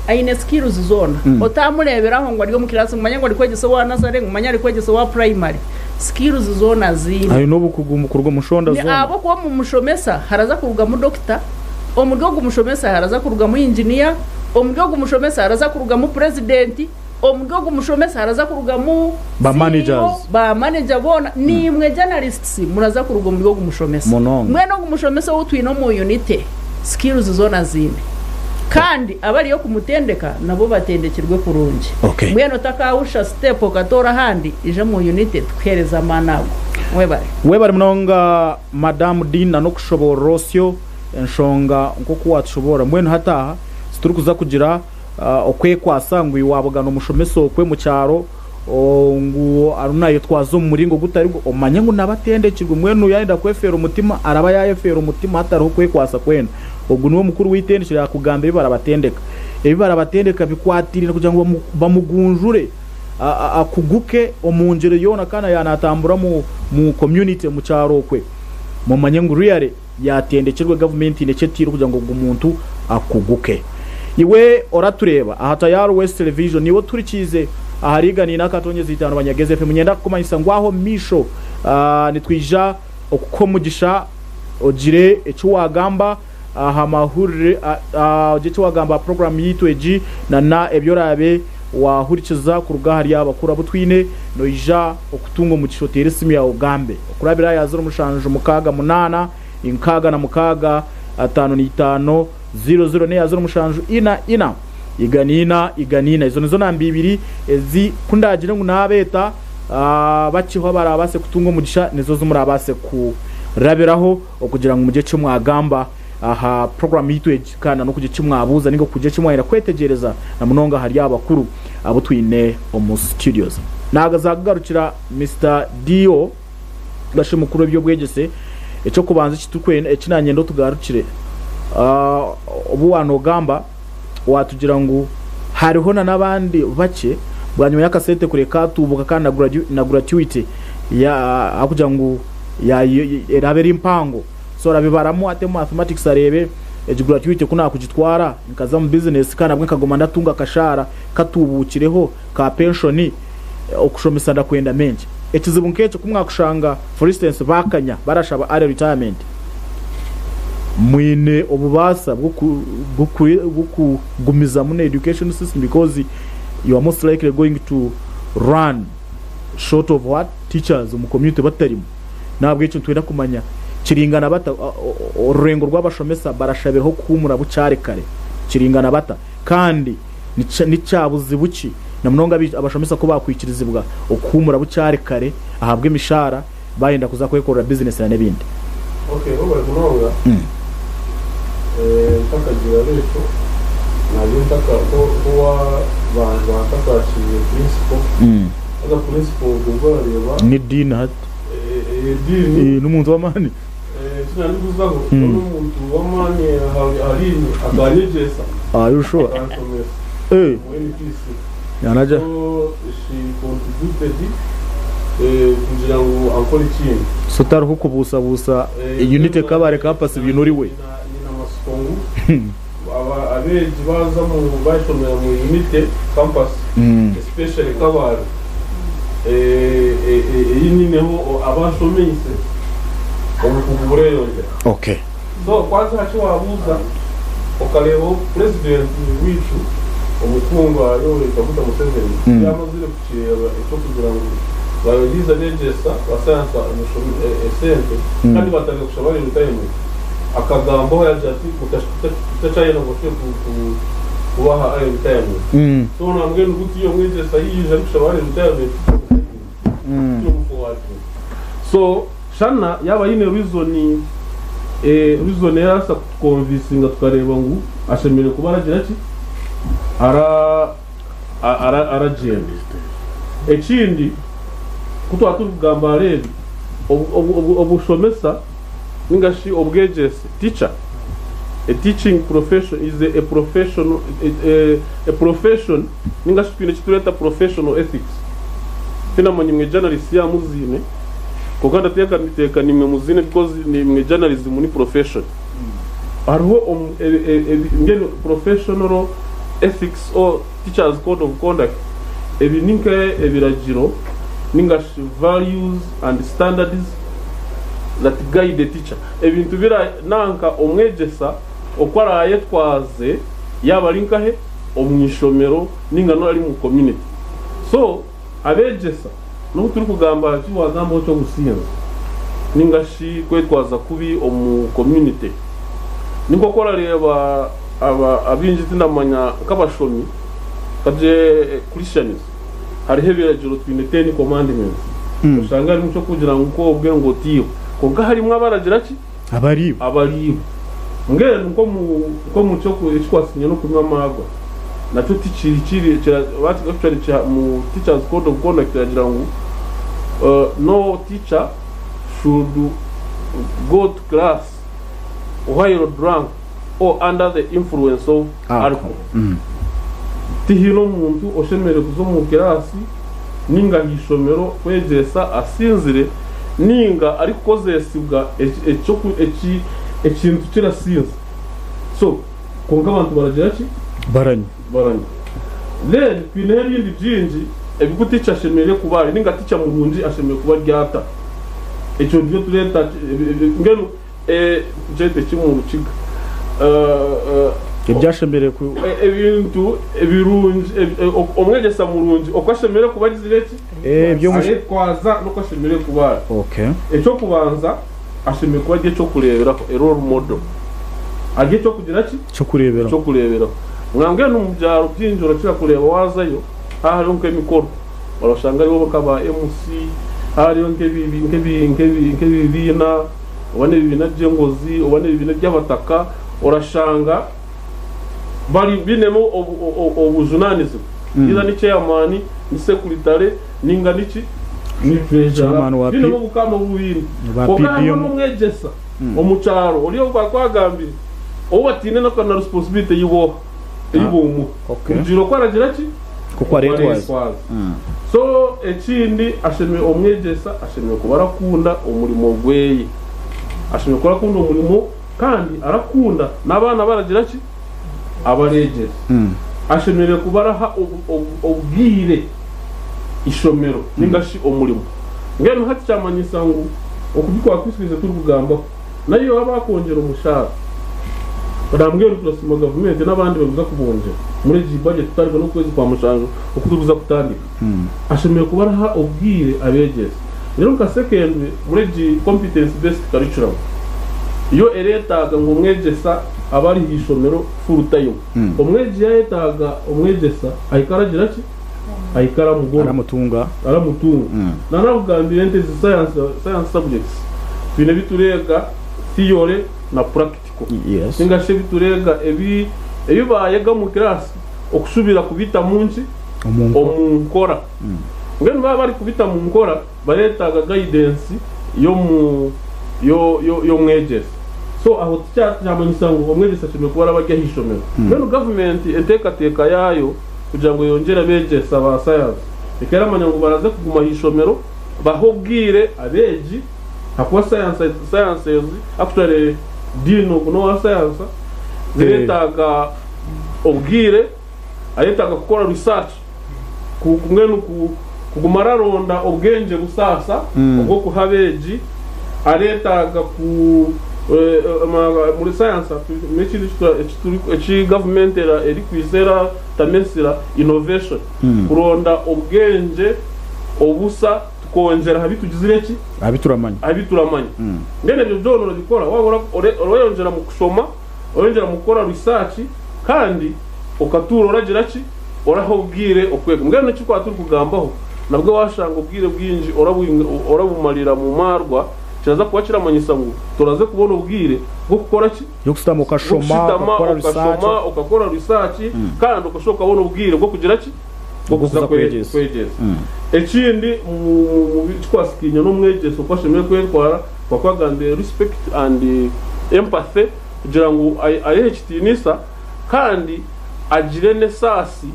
aine skills zone otamureberaho ngo ari mu kirasi manya ngo ari kwegesa wa nasare manya ari kwegesa wa primary skills zone azini ayo no bukugumu mushonda zone abo kwa mu Mushomesa haraza kuruga mu doctor omuryo Mushomesa haraza kuruga mu engineer omuryo Mushomesa haraza kuruga mu president omuryo Mushomesa haraza kuruga mu ba managers ba manager bona nimwe journalists muraza kuruga mu Mushomesa mweno Mushomesa wo twino mu unite skills zone azini kandi abari yo kumutendeka nabo batendekirwe kurungi mweno takawusha step katora handi ije mu unite twereza manago webare mnonga Madam Dean no kushobora Rosio enshonga nko kuwatshobora mweno hataha situru kuza kugira okwekwasangwe wabugana Omushomesa okwe mu cyaro ngo arunayo twazo muringo gutari omanya ngo nabatendekirwe mweno yayenda kwefera umutima araba yayefera umutima hatari okwekwasa kwena ubwo niwo mukuru w'itendekira yakugambira barabatendeka ebibara batendeka bikwatirira kugira ngo bamugunjure akuguke omunjere yona kana yanatambura mu community mu cyaro kwe mu manyenguriyare yatendekerwe government inecetira kugira ngo umuntu akuguke. Iwe oratureba aha Tayari West Television niwo turikize aharigani nakatonyeze itano banyageze fe munyenda kumanyisa ngwaho misho nitwija okukomugisha ogire ecu wagamba hamahurire gice wagamba program yitweji na ebyorabe wahurikiza ku rugahari y'abakura butwine noija okutunga mu gishotere simu ya Ugambe okurabira yazura umushanje mukaga munana inkaga na mukaga 55 00 ne yazura umushanje ina iganina izo nizo nambi ibiri ezi kundagire ngo nabeta bakiho barabase kutunga umugisha nizo zumuri abase ku rabiraho okugira ngo muje cyo mwagamba aha program yitweje kana no kuje kimwabuza ningo kuje kimwahera kwetegereza na munonga hari abakuru abo twine omu studios nagazagarukira Mr Dio gashe mukuru byo bwegese eco kubanza kitukwene ekinanye ndo tugarukire obu wanogamba watugira ngo hariho nabandi bake bwanyuma yakasete kureka tubuka kana na gratuity ya akugira ngo ya erabera impango so rabibaramo ate mathematics arebe gratuity kuna kugitwara nkaza mu business kana bwe kagoma ndatunga kashara katubukireho ka pensioni okushomesa ndakwenda menje ekizibu nkecho kumwakushanga for instance bakanya barashaba are retirement mwine obubasa gumiza mu education system because you are most likely going to run short of what teachers mu community batarimo nabwo icyo twenda kumanya kiringana bata orengo rw'abashomesa barashabiraho kumura bucyare kare kiringana bata kandi nicyabuzi buki na munonga abashomesa ko bakwikirizibwa okumura bucyare kare ahabwe imishara bayenda kuza kwekora business na nebindi. Okay, Robert munonga takagira rero nayo ntaka kuwa batakashije principle aga principle gumbareba ni dinat n'umuntu w'amani tunani kuzaho n'umuntu w'amani hari aganyeje you sure yanaja she contributed kugira ngo akore ikintu sotari hukubusa unit kabare kapasi ibintu uri we abeji baza mu bashomera mu unit campus especially kabare yinineho abashomese obukubure yonje. Okay, so kwanza hacho wabuza okalebo president wicu omukunga yowe kabuta Museveni yamazire kuchira icyo kugira ngo bayogiza negesa basansa esente kandi batanga kushabari rutayemo akagambo yaje ati kutachayena ngo kubaha ayo rutayemo so nambwe nuguti yo mwegesa yije kushabari rutayemo so shana yaba yine reason yasa convincing tukareba ngo ashemere kubaragira ki ara jembe ekindi kuto atugamba rero obushomesa ningashi obwegese teacher. A teaching profession is a profession ningashi twine kitureta professional ethics fina mwe journalist ya muzine kokanda teka nimwe muzine because nimwe journalism ni profession arho ngene professional ethics or teachers code of conduct ebininka ebiragiro ningashi values and standards that guide the teacher ebintu bira nanka omwegesa okwara yetwaze yabalinka he omwishomero ningano ali mu community. So abegesa no turi kugamba kiwagamba cyo gusinza ningashi kwetwaza kubi omu community niko kora reba abinji tindamanya kabashomi kaje Christians hari hebiragiro twine 10 commandments usanga ari mucyo kugira ngo ko ubwe ngo tiyo ko harimo abaragira ki abaribo ngene ko mucyo ko icwasinye no kunywa amagwa nacho tichiri what actually mu teachers code of conduct yagira ngo no teacher should go to class while drunk or under the influence of alcohol. tihino muntu oshemere kuzo mu kirasi ninga hishomero kwegesa asinzire ninga ari kozesibwa ekintu kirasinze so konka abantu baragira ki baranye then kwinera ibindi byinji ebikutica ashemere kubari ninga tica murunji ashemere kuba ryata icyo byo tureta ngeno jete kimu kiga ibyashemere ku ebintu ebirunji omwegesa murunji okwashemere kuba gizireki byo kwaza no kwashemere kubara okay icyo kubanza ashemere kuba giye cyo kureberaho role model agiye cyo kugira ki cyo kureberaho mwambwe no mubyaro byinjoro cyo kureba wazayo hari onke mikoro barashanga aribo bakaba MC hari onke nkebi bina ubone bibina byengozi ubone bibina by'abataka urashanga bari binemo obujunanizo iza ni chairman ni secretary ninga niki ni treasurer binemo bukama buwini kokana n'umwegesa omucharo oliyo kwagambire obatine no kana responsibility yibo mu ujiro kwaragira ki kuko aretwaza so ekindi asheme omwegesa asheme kubarakunda umurimo gweye asheme kubarakunda umurimo kandi arakunda nabana baragira ki abaregera ashemere kubaraha obwire ishomero ningashi omurimo ngeno hati cyamanyisa ngo okubikwa kwisize turi kugamba nayo abakongera umushara barambwira turasima government n'abandi bavuga kubongera muri budget tutarwa no kwezi kwa mushanjo okutubuza kutandika ashemere kubaraha obwire abegeza rero ka second muri competence based curriculum iyo eretaga ngo umwegesa abari hishomero full time umweje yetaga umwegesa ayikaragira ki ayikara mugoro aramutunga nanavugambira ente science subjects bine biturega theory na practical singashe biturega ebi bayega mu class okusubira kubita munsi omunkora ngene bari kubita mu nkora baretaga guidance yo mwegesa so aho cyamanyisa ngo omwegesa cyane kuba abajya hishomero rero government enteka yayo kugira ngo yongere abegesa ba science ikaramanya ngo baraze kuguma hishomero bahobwire abeji akwa sciences actually dino no science ziretaga obwire ayetaga gukora research kumwenu kugumara ronda obwenje busasa ubwo kuhabeji aretaga ku muri science mechi government eri kwizera tamesira innovation kuronda obwenje obusa tukongera habitugizire ki abituramanya ngene byo byono bikora wabora orayongera mu kusoma orongera mu gukora research kandi okatura oragira ki orahobwire okwega ngene cyo kwaturi kugambaho nabwo washanga ubwire bwinji orabumarira mu marwa cyaza kuba kiramanyisa ngo turaze kubona ubwire bwo gukora ki yo gusitama ukakora research kandi ukashoka kubona ubwire bwo kugira ki bwo kuza kwegeza ekindi mu twasikinya no mwegeza ukwashemeye kwetwara kwakwagambye respect and empathy kugira ngo ayehtinisa kandi agire nesasi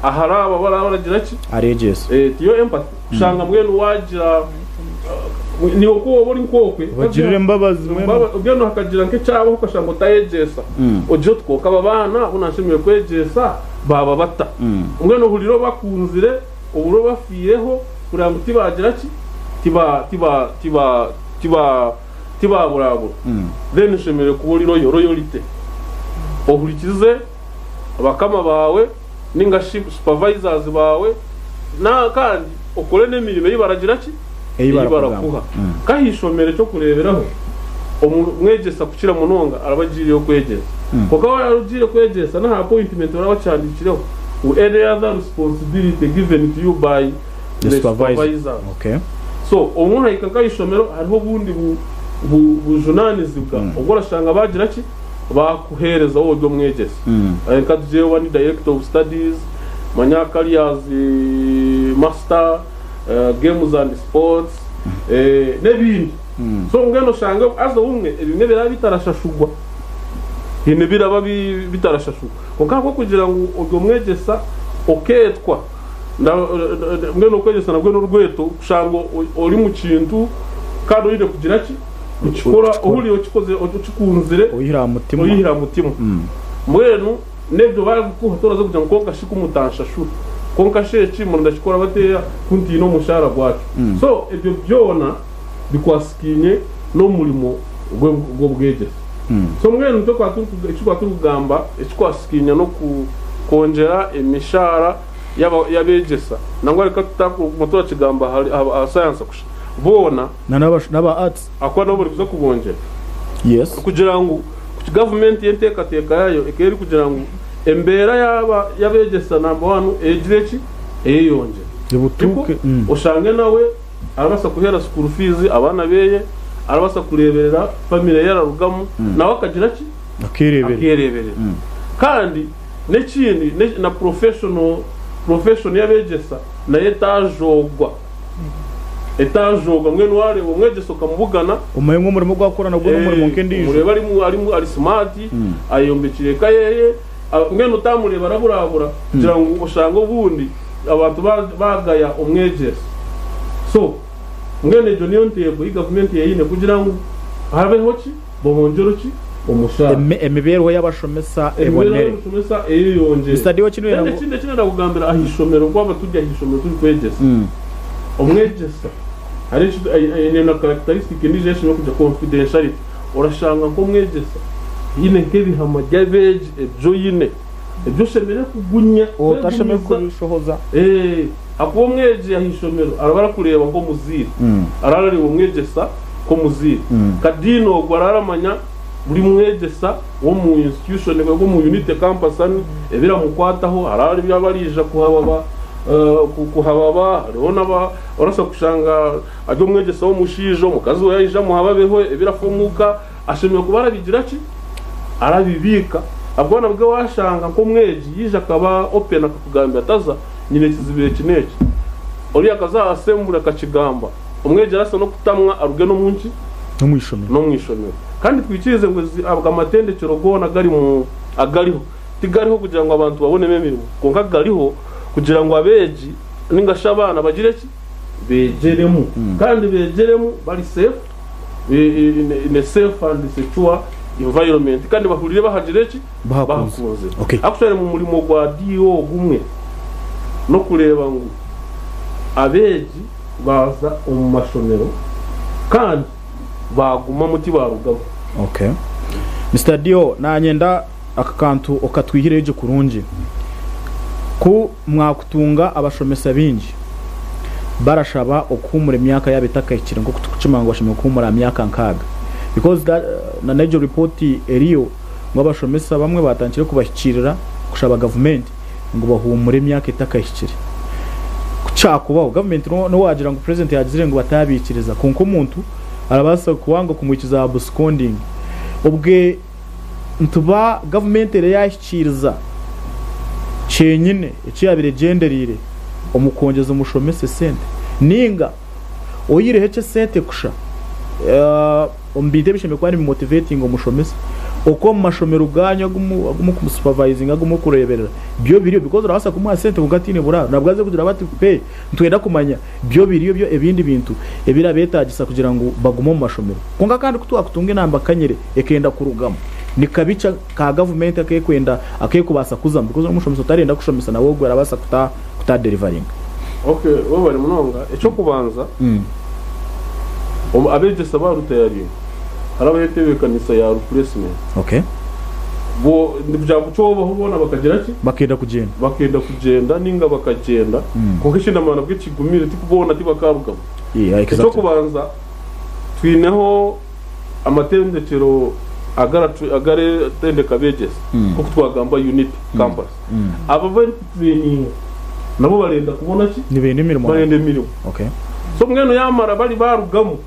aharaba baragira ki aregeza tiyo empathy ushanga mwene wagira ni uko bori nkokwe bagirire mbabazi ubweno hakagira nke cyabo ukashanga utayegesa ojo twoka abana unashimiye kwegesa baba bata umweno huliro bakunzire uburo bafiyeho kuranga utibagira ki tiba burabo then shemere kuburiro yoroyorite ohurikize abakama bawe ninga supervisors bawe na kandi okore n'emirimo y'ibaragira ki barakuha kahishomere cyo kureberaho umwegesa kukira munonga arabagiriye kwegeza kuko warugire kwegesa na appointment barabacyandikireho any other responsibility given to you by the supervisor so umuntu ayikakayishomero hariho bundi bujunanizibwa ubwo rashanga bagira ki bakuhereza wowe byo mwegesa reka tuje wani director of studies manya careers master games and sports nebindi so ngeno shanga azo umwe ibimwe birabitarashashugwa hine biraba bitarashashugwa kokako kugira ngo ubwo mwegesa oketwa mwe no kwegesa nabwo n'urweto kushango uri mu kintu kandi uyire kugira ki ukikora uhuriye ukikoze ukikunzire uyihira mutima mwenu nebyo bagutoraza kugira ngo konka shika umutansha shu konka sheki mu ndashikora bateya kunti no mushara gwacu so ibyo byona bikwasikinye no murimo gwo bwegesa so mwenu to kwatugamba ekikwasikinya no kongera emishara yabegesa nangwa reka tutaku motora kigamba Sayansi kusha bona naba arts akwa no buri kuza kubongera yes kugira ngo Gavumenti yenteka yayo ekeri kugira ngo embera yabegesa namba wanu ejireki eyonje ibutuke ushange nawe arabasa kuhera school fees abana beye arabasa kureberera family yararugamu nawe akagira ki akirebere kandi nekindi na profession yabegesa na etajogwa mwene ware umwegesa kamubugana umuyemo murimo gwakorana gwo n'umurimo nkendije mureba ari smart ayombekire kayeye mwene utamureba araburabura kugira ngo ushango bundi abantu bagaya umwegesa so mwene jo niyo ntego y'Gavumenti yayine kugira ngo habeho ki bohonjero ki Omushara emibero y'abashomesa ebonere eyonje study wakinwe kinde ndagugambira ahishomero kwaba tujya ahishomero turi kwegesa umwegesa hari na characteristic ni jeshi no kujya confidentiality urashanga ko mwegesa yine nk'ibihama by'abeje ebyo yine ebyo shemere kugunya utashame kubishohoza akuwo mweje ahishomero arabara kureba ngo muzira ararari umwegesa ko muzira kadino gwararamanya buri mwegesa wo mu institution ko mu unit campus ani ebira mukwataho arari byabarija kuhababa rona ba orasa kushanga ajyo mwegesa wo mushijo mukazi we yija muhababeho ebirafomuka ashimye kubara bigira ki arabibika abwana bwe washanga ko mweji yija akaba open akakugamba ataza nyine kizibire kineki uri akaza asembura akakigamba umweji arasa no kutamwa aruge no munki no mwishomero kandi twikirize ngo amatendekero gona agariho tigariho kugira ngo abantu babone memirimo konka gariho kugira ngo abeji ningasha abana bagire ki begeremu kandi begeremu bari safe in a safe and secure environment kandi bahurire bahagire ki bahakunze actually mu murimo gwa DO gumwe no kureba ngo abeji baza mu mashomero kandi baguma muti barugabo Mr. Dio nanyenda akakantu okatwihireje kurungi ku mwakutunga abashomesa bingi barashaba okumura emyaka yabetakayikira ngo kutukimanga bashimye okumura emyaka nkaga because that na nejo report eriyo ngo abashomesa bamwe batankire kubashyikirira kushaba Gavumenti ngo bahumure emyaka itakayikira kucakubaho Gavumenti no wagira ngo president yagizire ngo batabikiriza konko umuntu arabasa kuwanga kumwikiza abusconding ubwe ntuba Gavumenti yashyikiriza chenyine iciyabire genderire omukongeza umushomese sente ninga oyire hece sente kusha ombide bisheme kwani motivating umushomese uko mashomero ganyo gumu supervising agumu kureberera byo biriyo because urabasa kumuha sente kugatine buraro nabwaze kugira bati pe ntwenda kumanya byo biriyo byo ebindi bintu ebira betagisa kugira ngo bagumo mu mashomero konga kandi kutuakutunge namba kanyere ekenda kurugamo nikabica ka Gavumenti akekwenda akekubasa kuzamba because umushomese utarenda kushomesa nawo gwe arabasa kuta delivering wowe bari munonga eco kubanza abeje sabaru tayari arabayetebe kanisa ya replacement bo ndibyabucoba hubona bakagira ki bakenda kugenda ninga bakagenda konke shinda mana bw'ikigumire tikubona tibakarugamo eco kubanza twineho amatendekero agare tendeka bejes kuko twagamba unit campus aba bari training nabo barenda kubona ki nibende mirimo so mweno yamara bari barugamo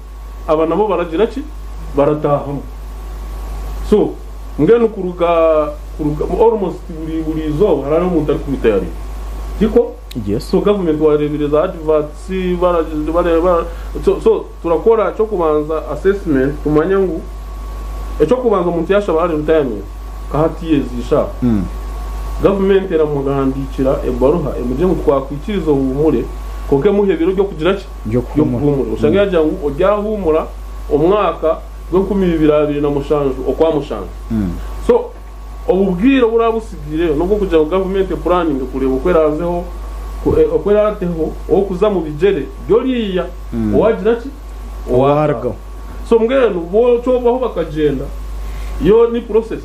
aba nabo baragira ki baratahamo so ngeno kuruga almost buri zo harano umuntu ari kubitayari tiko so Gavumenti warebereza adverts bara so turakora cyo kubanza assessment tumanya ngo eco kubanza umuntu yashaba ari retirement kahati yezisha government iramugandikira ebaruha emuje mu twakwikiriza humure koke muhe biro byo kugira ki Byo kuhumura. usanga yaje ngo ojyahumura omwaka gwo 2020 na mushanju okwa mushanju so obubwiro burabusigire no kugira ngo government planning kureba kwerazeho okwerateho okuza mu bijere byoriya owagira ki Owargo. so mbwenu bo cobaho bakagenda yo ni process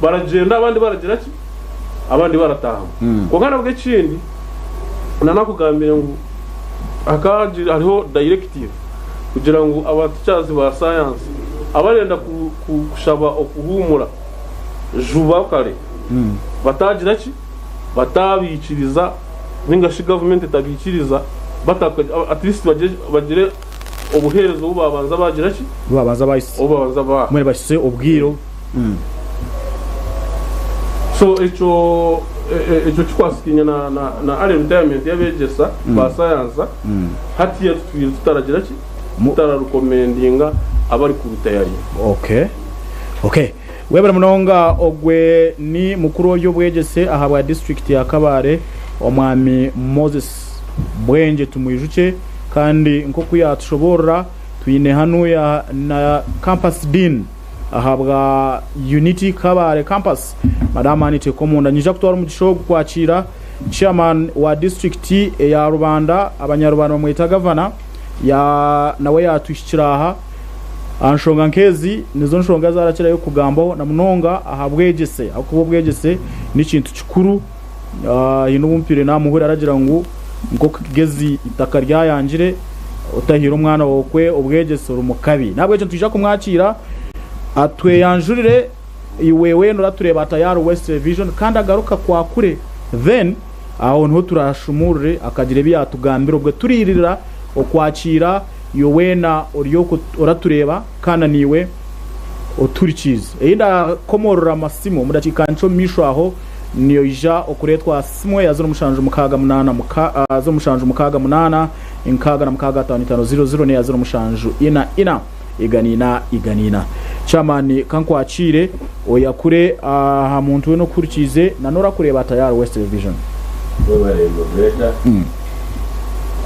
baragenda abandi baragira ki abandi barataha ko ngana bwe kindi nanakugambira ngo akaji ariho directive kugira ngo abatyazi ba science abarenda kushaba okuhumura juba kare batagira ki batabikiriza ningashi government tabikiriza bataka at least bagire obuherezo bubabanza bagira ki babanza bayise obabanza ba mwe bashise ubwiro so echo chikwasikinya na retirement yabegesa ba science hatiye tutaragira ki mutararukomendinga abari ku rutayari okay webera munonga ogwe ni mukuru y'obwegese ahabwa district ya Kabare omwami Moses Bwenje tumuyijuke kandi nko kuyatushobora twine hano ya na campus dean ahabwa Unity Kabare campus madam Anite Komunda nyija kutwara umugisho kwakira chairman wa district ya Rubanda abanyarubanda bamwita governor ya nawe yatushikiraha anshonga nkezi nizo nshonga zarakira yo kugambaho na munonga ahabwegese akubo bwegese ni kintu kikuru hino bumpire namuhura aragira ngo kigezi itaka ryayangire utahira umwana wokwe ubwegese urumukabi nabwo cyo tujja kumwakira atwe yanjurire iwewe no ratureba tayari West Vision kandi agaruka kwa kure then aho nho turashumurire akagire byatugambira ubwo turirira okwakira yowena oriyoko oratureba kana niwe oturikiza enda komorora masimo mudakikancho misho aho niyo ija okuretwa simwe yazo mushanju mukaga munana azo mushanju mukaga munana inkaga na mukaga 5500 ne yazo mushanju ina iganina chamani kankwakire oyakure ha muntu we no kurikize nanora kureba tayari West Vision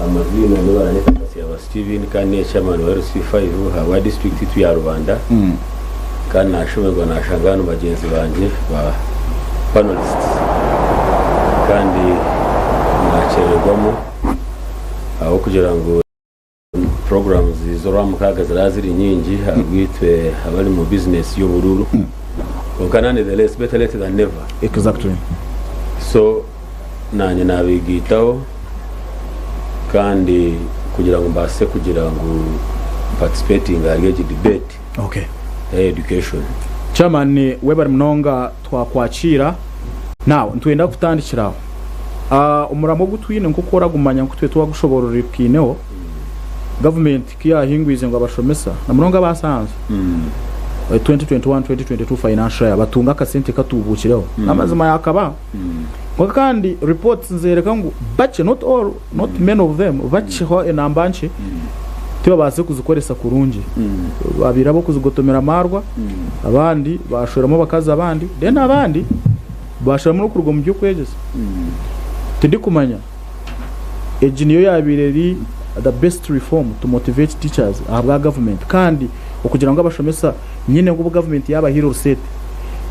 amazina n'abantu ya Steven Kine chairman wa RC5 hawa district ya Rwanda kandi nashoberwa nashangana bagenzi banje ba panelists kandi nacererwamo aho kugira ngo programs zizora ziri nyingi hagwitwe abari mu business y'ubururu ukanane the less better late than never exactly so nanye nabigitaho kandi kugira ngo mbase kugira ngo participating against debate education chairman weber mnonga twakwakira nawe ntwenda kutandikiraho umuramo gutwine nko kora gumanya nkutwe twagushoborora ikineho government kiyahingwize ngo abashomesa na mnonga basanze 2021-2022 financial yabatunga kasente katubukireho namazima yakaba kandi reports nzereka ngo bache not all not many of them bache ho enambanche tiba base kuzikoresa kurungi babirabo kuzigotomera marwa abandi bashoramo bakazi abandi then abandi bashoramo no kurwo mu byo kwegeza tindi kumanya ejiniyo yabireri the best reform to motivate teachers ahabwa government kandi okugira ngo abashomesa nyine ngo government yaba hero set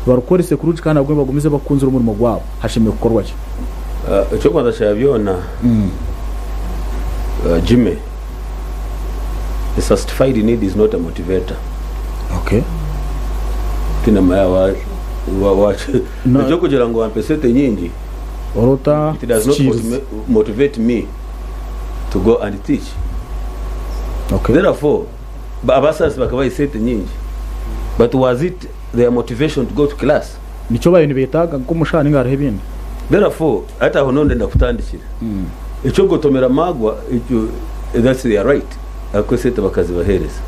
barukorese kuruji kandi abwo bagumize bakunzura umurimo gwabo hashimye gukorwa cyo cyo kwanda cyabyona Jimmy the certified need is not a motivator kina maya wa cyo kugira ngo ampesete nyingi orota it does not motivate me to go and teach therefore abasas bakaba isete nyingi but was it their motivation to go to class nico bayini betaga ko mushana ngarahe bindi therefore hata aho nonde ndakutandikira ico gotomera magwa ico that's their right akwesete bakazi bahereza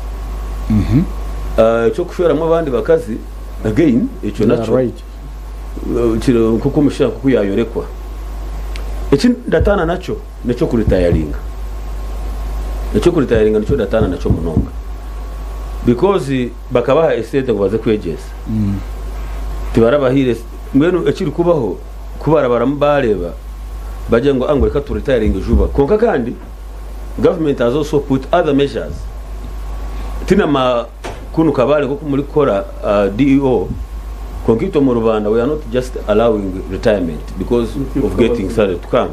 ico kushoramo abandi bakazi again ico naco right kiro kuko mushaka kuyayorekwa iki ndatana naco nico kuritayaringa nico datana naco munonga because bakabaha esete ngo baze kwegeza tibarabahire mwenu ekiri kubaho kubara barambareba bajya ngo angwe ka retiring juba konka kandi government has also put other measures tina ma kunu kabale ko muri kora DEO konkito mu Rwanda we are not just allowing retirement because of getting started to come.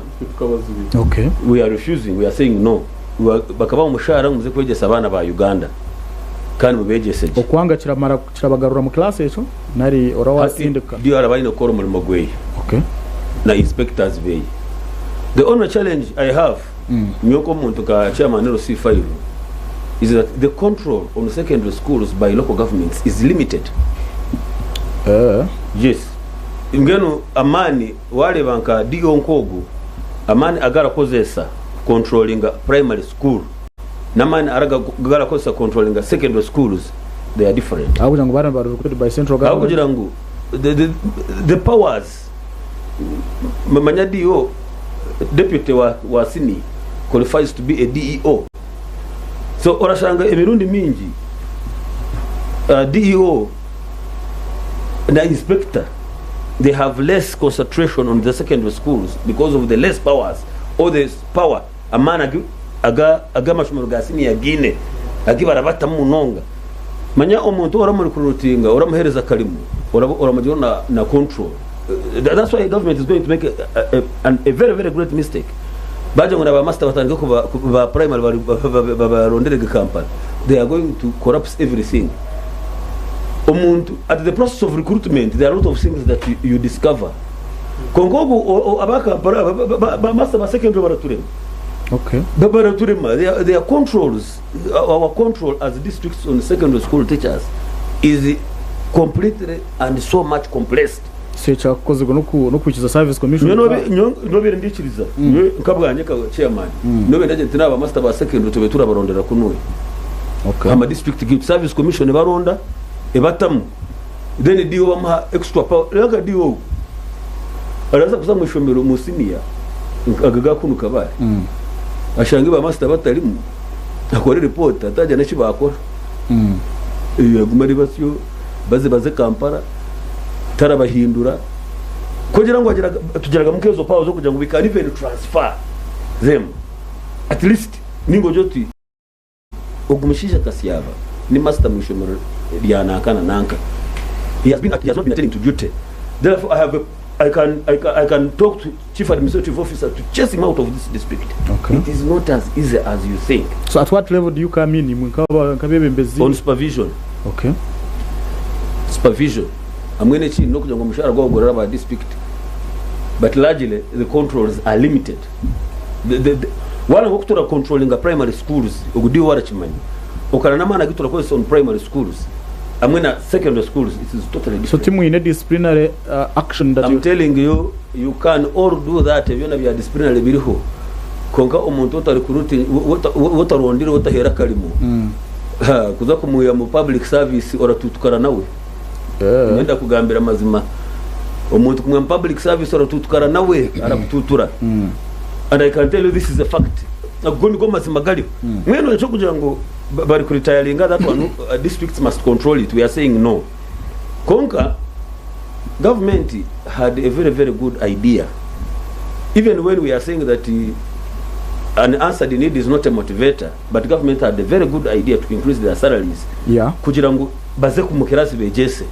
Okay, we are refusing, we are saying no. Bakaba umushara muze kwegesa abana ba Uganda kandi mubegeseje okwanga kirabagarura mu class echo nari orawasindika dio arabari no koro muri mogwe. Okay, na inspectors bay. The only challenge I have nyoko muntu ka chairman no C5 is that the control on secondary schools by local governments is limited. Yes, ingeno amani wale banka dio nkogu amani agara kozesa controlling primary school namani agara kozesa controlling secondary schools, they are different. Akugira ngo baramba recruited by central government. Akugira ngo the powers mamanya dio deputy wa sini qualifies to be a DEO. So orashanga emirundi mingi DEO and the inspector, they have less concentration on the secondary schools because of the less powers or the power a man aga mashumuru gasini ya Kine agibara bata munonga manya omuntu oramuri kurutinga oramuhereza kalimu oramujona na control. That's why the government is going to make a very very great mistake. Baje ngona ba master batanga ko ba primary ba rondere campaign, they are going to corrupt everything. At the process of recruitment, there are a lot of things that you discover. Kongogo abaka ba master ba secondary baraturema. Okay. Their controls, our control as districts on secondary school teachers is completely and so much compressed. Secha koze no kukiza service commission. No be ndikiriza. Nkabwanye ka chairman. No be ndaje tina ba master ba secondary tobe turabarondera kunuye. Okay. Ama district give service commission baronda ebatamu. Then dio bamha extra power. Laka dio araza kuza mu shomero mu senior agaga kunu kabare. Ashangi ba master batalimu akore report ataje nashi bakora. Yagumari basyo baze Kampala tarabahindura kugira ngo tugeraga mu kezo power zo kugira ngo we can even transfer them at least ningo joti ogumishisha kasiyaba ni master mwishomero lyanaka nanka. He has not been attending to duty. Therefore I can talk to chief administrative officer to chase him out of this district. Okay. It is not as easy as you think. So at what level do you come in? On supervision. Okay. Supervision. I'm going to see no Omushara go over district, but largely the controls are limited. One of the controlling the primary schools, Ogudi Warachimani, Okaranamana Gitula on primary schools. I'm going to secondary schools. It is totally different. So, Timu, in a disciplinary action that I'm telling you, you can all do that if you have a disciplinary biriho. Konka omuntu recruiting what are on what hera kalimu. Kuza kumuya mu public service oratutukara nawe. Nenda kugambira mazima omuntu kumwe public service oratutukara nawe arakututura. And I can tell you this is a fact. Agoni go mazima gali. Mweno cyo kugira ngo bari kuritayalinga that one districts must control it. We are saying no. Konka government had a very very good idea. Even when we are saying that an answered need is not a motivator, but government had a very good idea to increase their salaries. Yeah. Kugira ngo baze kumukirasi bejese.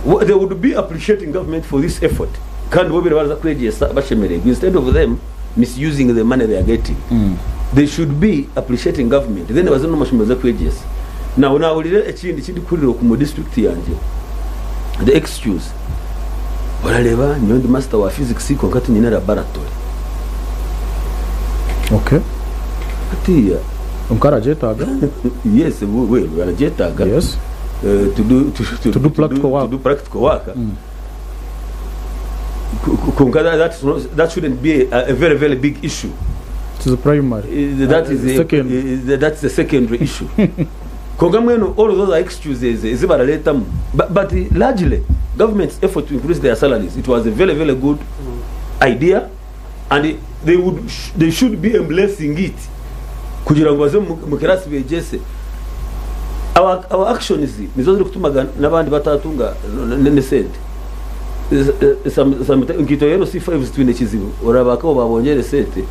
They would be appreciating government for this effort. Can't we be kwegesa bashemere instead of them misusing the money they are getting. They should be appreciating government. Then was no mashimeza kwegesa. Now ulire ekindi kuriro ku district yanje. The excuse barareba nyondi master wa physics ko ngati nyine laboratory. Okay. Atiya umkarajetaga. Yes, we arajetaga. Yes. To do practical work. To do practical work. That shouldn't be a very very big issue. It is a primary. That's the secondary issue. Kongamweno, all of those are excuses. But largely, government's effort to increase their salaries, it was a very very good idea, and they should be embracing it. Kugira ngo baze mukirasi bejese. Our actions nizo ziri kutumaga nabandi batatunga nesente. nkito rero C5 zitwine kizibu urabaka babongere sente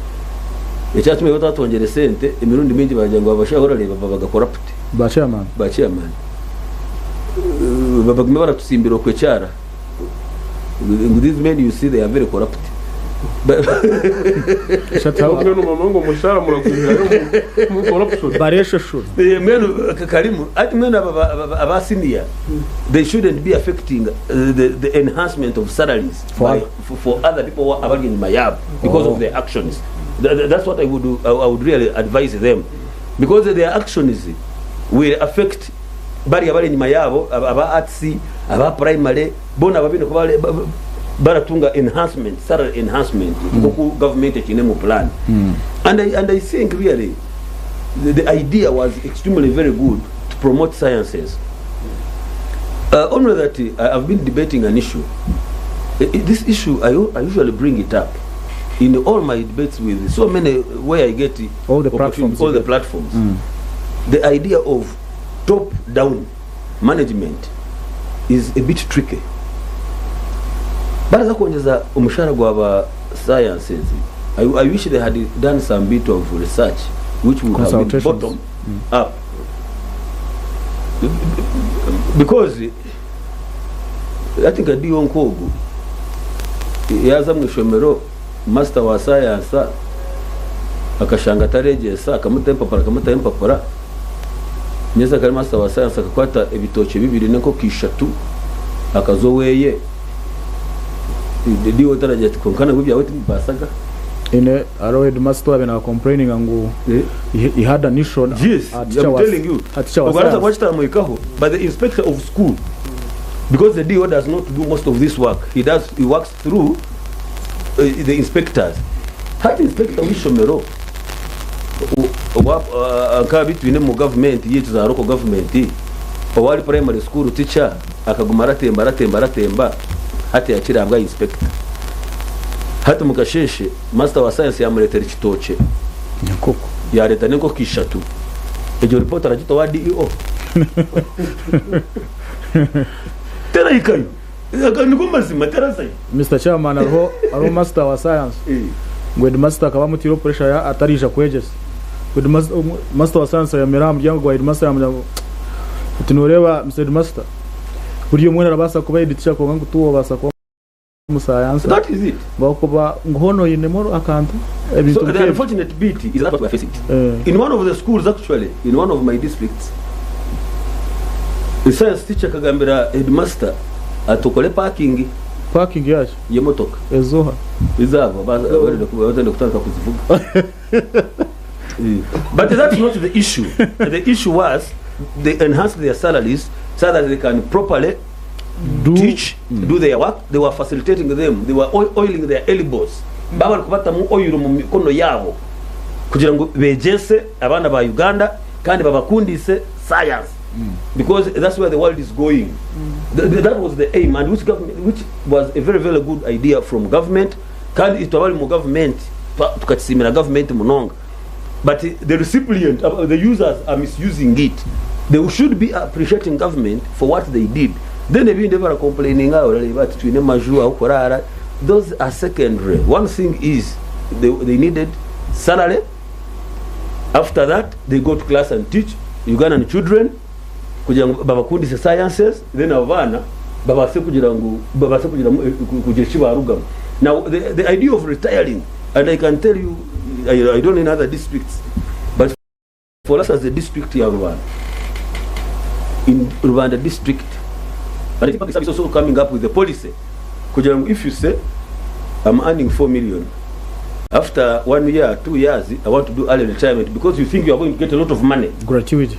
ecyatumye batatongere sente imirundi mingi bagira ngo abashahora reba bagakora pute ba chairman babagime baratusimbira kwecyara these men you see they are very corrupt Shatao no mama ngo Omushara murakwira mu corruption baresha shuri mwenu karimu ati mwenu aba senior they shouldn't be affecting the enhancement of salaries for other people who are in Mayab because of their actions. That's what I would really advise them, because their actions will affect bari abari nyuma yabo aba artsi aba primary bona babino ko baratunga enhancement, salary enhancement kuko government ekine mu plan. And I think really the idea was extremely very good to promote sciences. Only that I've been debating an issue. This issue I usually bring it up in all my debates with so many where I get all the platforms. The idea of top-down management is a bit tricky. Baraza kuongeza umushara gwa sciences. I wish they had done some bit of research which would have been bottom up. Because I think a Dion Kogu AZAM Shomero master wa science akashanga taregesa akamutempa nyeza kari master wa science akakwata ebitoke bibiri neko kishatu akazoweye diwo tarageti konkana bibya wetu basaga in a master have been complaining ngo he had an issue. Yes, I'm telling you. But the inspector of school, because the DO does not do most of this work, he works through the inspectors. Had inspector wishomero aka between mu government yetu za local government owali primary school teacher akagumara temba hati yakirambwa inspector hati mukasheshe master wa science yamuletera kitoche nyakoko ya leta niko kishatu ejo report aragito wa DO tera ikayo akaniko mazima tera sai Mr. Chairman aro master wa science ngo headmaster akaba mutiro pressure ya atarija kwegesa master wa science ya mirambo yango headmaster yamujyango tunoreba Mr. Headmaster buriyo mwana arabasa kuba editisha ko ngo tuwo basa ko musayansa. That is it. Bakoba ngono yinemoro akantu so the unfortunate bit is that what we are facing. In one of the schools actually, in one of my districts, the science teacher kagambira headmaster atokole parking yaje yemotoka ezoha izabo bazenda kutaka kuzivuga. But that's not the issue. The issue was they enhanced their salaries so that they can properly teach, do their work. They were facilitating them. They were oiling their elbows. Baba kubata mu oil mu mikono yabo kugira ngo begese abana ba Uganda kandi babakundise science, because that's where the world is going. That was the aim, and which was a very very good idea from government. Kandi itwabali mu government tukatsisimira government munonga, but the recipient, the users are misusing it. They should be appreciating government for what they did. Then they never complaining about twine majua ukorara. Those are secondary. One thing is they needed salary. After that they go to class and teach Ugandan children kugira babakundi sciences, then avana babase kugira kugira chibarugam. Now the idea of retiring, and I can tell you, I don't know in other districts, but for us as a district in Rwanda district, and I think Pakistan is also coming up with a policy. If you say, I'm earning 4 million, after 1 year, 2 years, I want to do early retirement, because you think you are going to get a lot of money. Gratuity.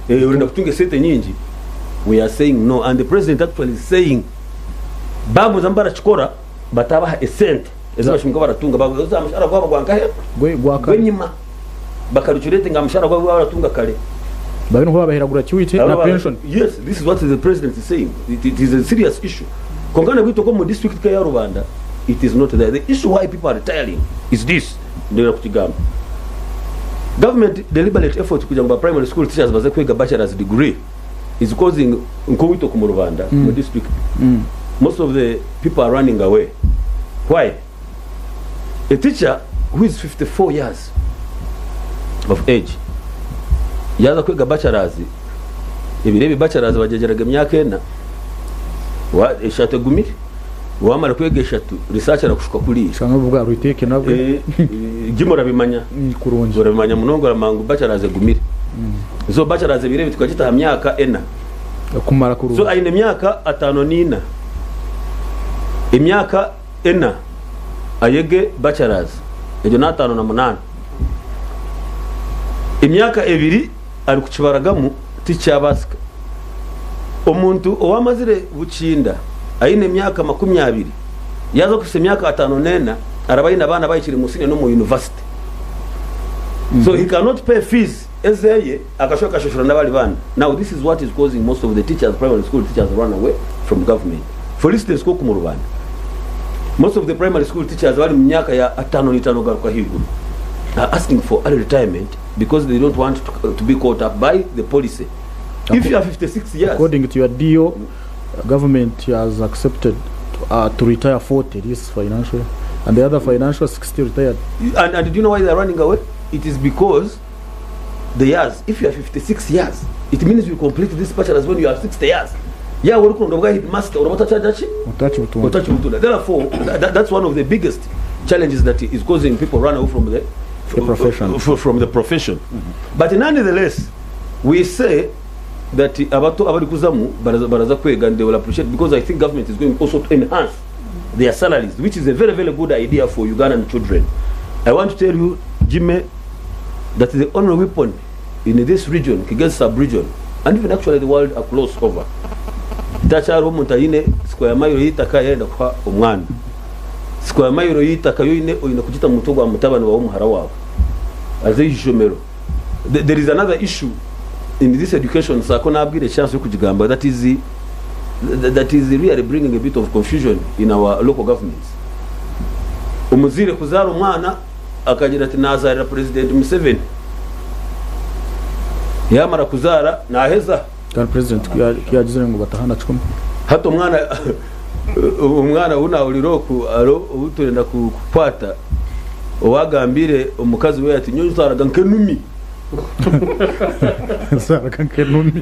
We are saying no, and the president actually is saying, Babu Zambara Chikora, Bataba a cent. Yes, this is what the president is saying. It is a serious issue. District Rwanda, it is not there. The issue why people are retiring is this. Government deliberate effort to primary school teachers a bachelor's degree is causing Rwanda district. most of the people are running away. Why? A teacher who is 54 years of age yaza kwiga bachelors, ibirebi bachelors bagegeraga imyaka 4 wa eshatu gumire wamara kwiga eshatu research arakushuka kuri cyangwa ubwa ruteke nabwo gimora bimanya kurungi urabimanya munongora mangu bachelors gumire zo bachelors birebi tukagita myaka 4 kumara kurungi so aine myaka 5 nina imyaka 4 ayege bachelors ejo na 5 na 8 imyaka 2 ari kukibaragamu ticyabasika omuntu owamazire bukinda aine myaka 20 yaza kufise myaka 5 nena arabayina abana bayikiri musine no mu university so he cannot pay fees ezeye akashoka shoshora nabali bana. Now this is what is causing most of the teachers, primary school teachers, run away from government. For instance, ko ku Rwanda most of the primary school teachers bali mu myaka ya 5 garuka higuru are asking for early retirement because they don't want to be caught up by the policy. If you are 56 years, according to your deal, government has accepted to retire 40 this financial, and the other financial 60 retired. And do you know why they are running away? It is because the years, if you are 56 years, it means you complete this bachelor's when you are 60 years. Yeah, we're going to get master or therefore, that's one of the biggest challenges that is causing people run away from the profession. From the profession. But nonetheless, we say that abari kuzamu baraza kwega and they will appreciate, because I think government is going also to enhance their salaries, which is a very, very good idea for Ugandan children. I want to tell you, Jimmy, that the only weapon in this region, Kigali sub-region, and even actually the world are close over. Tacharo mutayine square mile yitaka yenda kwa omwana. Square mile yitaka yoine oyina kujita mutogo wa mutabano wa Omushara wawe. Azejomero. There is another issue in this education, sako nabwire chance yo kujigamba, that is really bringing a bit of confusion in our local governments. Umuzire kuzara umwana akagira ati nazarira President Museveni. Yamara kuzara naheza kandi president yagize ngo batahana 10 hato umwana una uliroku aro uturenda kupata owagambire omukazi we ati nyonyo zaraga nkenumi zaraga nkenumi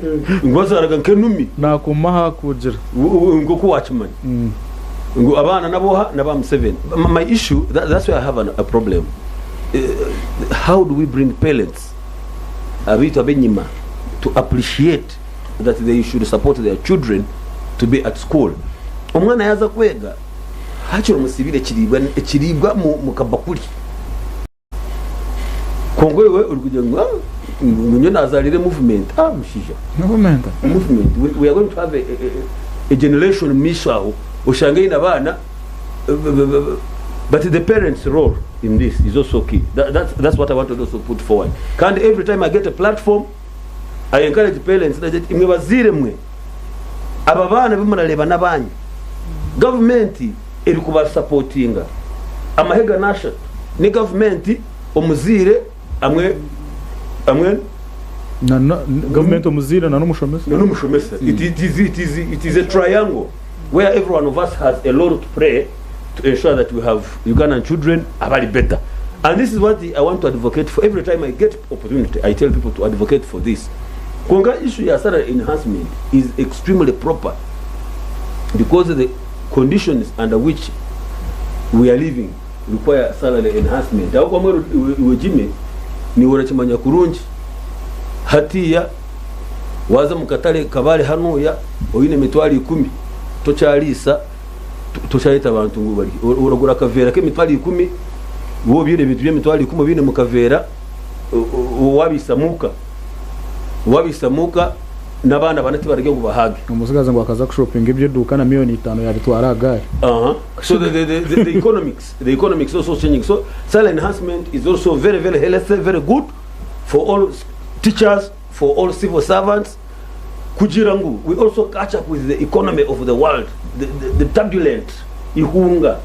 ngo zaraga nkenumi nakumaha kugira ngo kuwachimani ngo abana naboha naba Museveni. My issue, that's where I have a problem. How do we bring parents abitu abenyima to appreciate that they should support their children to be at school? Omwana yaza kwega hachiro musibire kiribwa mu kabakuri kongowe uri kugira ngo nazarire movement mushija movement. We are going to have a generation mishaho ushangaye nabana, but the parents' role in this is also key. That's what I want to also put forward. And every time I get a platform, I encourage parents that imwe bazire mwe aba bana bimunareba nabanye government iri kuba supportinga amahega nasha ni government omuzire amwe na government omuzire na n'umushomesa. It is a triangle where every one of us has a role to play to ensure that we have Ugandan children are better. And this is what I want to advocate for. Every time I get opportunity, I tell people to advocate for this. Konga issue ya salary enhancement is extremely proper because the conditions under which we are living require salary enhancement. Ako mwero wejime ni urachimanya kurunji hatiya waza mukatale kabale hanuya oyine mitwali 10 tochalisa tochaita abantu ngubali uragura kavera ke mitwali 10 wo bire bitu mitwali 10 bine mukavera wabisamuka nabana banati barage kubahage umusigaza ngo akaza shopping ibyo duka na miliyoni 5 yabitwara gari. So the economics also changing. So salary enhancement is also very, very healthy, very good for all teachers, for all civil servants. Kujirangu, we also catch up with the economy of the world, the turbulent ihunga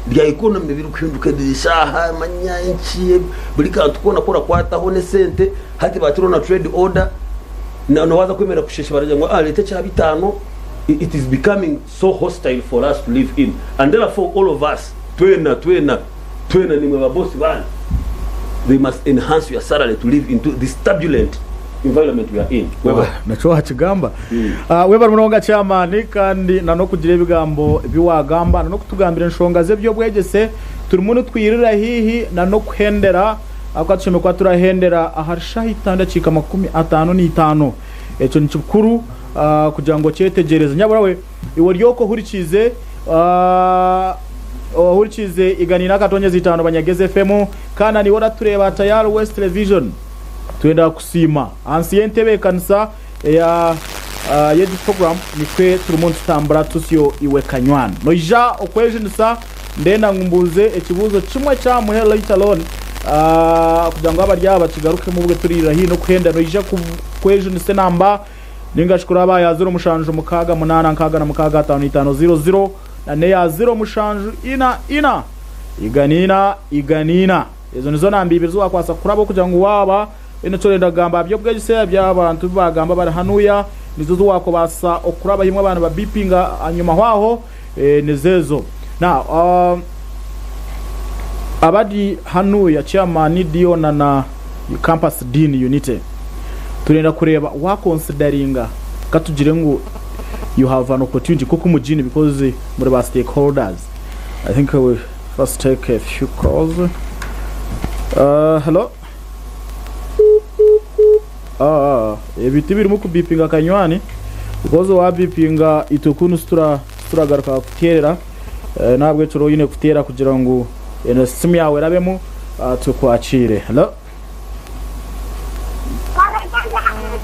the economy birukinduka dishaha manyanchi bulika tukona kora kwata hone sente hati batirona trade order na waza kwemera kushesha baraje ngo leta cha bitano it is becoming so hostile for us to live in, and therefore all of us twena nimwe babosi bana, they must enhance your salary to live into this turbulent environment we are in. Nacho hachigamba weba munonga chairman kandi nano kugira ibigambo biwagamba nano kutugambira nshonga ze byo bwegese turi muntu twirira hihi nano kuhendera akatsheme kwa turahendera aharisha hitanda chika 55 eco nicukuru kugira ngo cyetegereze nyabura we iwo ryoko hurikize iganina katonye zitano banyageze FM kana ni wora tureba Tayar West Television twenda kusima anciente kanisa ya yedi program nikwe turumuntu tambura tusyo iwe kanywana noija okwejinisa ndenda ngumbuze ekibuzo kimwe cya muhe later alone kugira ngo abarya bakigaruke mu bwe turira hino kwenda noija kwejinisa namba ningashikura abayazi Omushara mukaga 8 nkaga na mukaga 5500 na neya 0 mushanju ina iganina izo nizo nambibiri zo akwasa kurabo kugira ngo waba ino torenda gamba byo bwegise by'abantu bagamba bari hanuya nizo zo wako basa okuraba himwe abantu babipinga anyuma hwaho nizezo na abadi hanuya chairman Diona na campus dean unity turenda kureba wa consideringa katugire ngo you have an opportunity kuko mujini because muri ba stakeholders. I think I will first take a few calls. Hello. Ebiti biri mu kubipinga kanywani because wa bipinga itokunu turagaruka kuterera nabwe turo yine kutera kugira ngo eno system yawe rabemo tukwakire. Hello.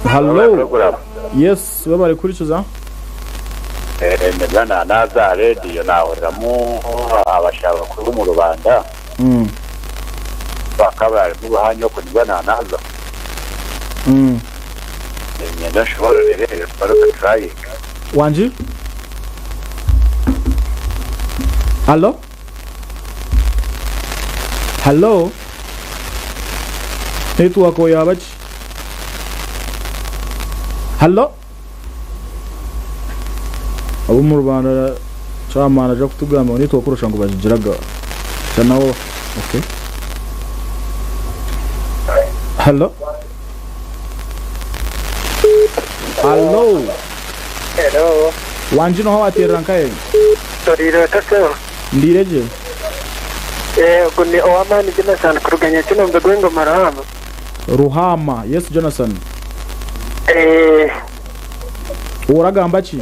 Hello. Yes, we bari kuricuza. Ndana naza radio nawe ramu abashaka kuri mu Rwanda. Bakaba mu bahanyo ko ndana naza. Nyenda shobora rero para try. Wanji? Hello? Hello? Network yabachi? Hello? Abo mu Rwanda chamana je kutugamba ngo nitwa kurusha ngo bajiraga cyanawo. Okay. Hello? Hello. Hello. Wanji no hawatirira nkaye. Toriro taseho. Ndireje. Kuni owamani Jonathan kuruganya kino mbegwengo marahama. Ruhama. Yes Jonathan. Uragamba ki?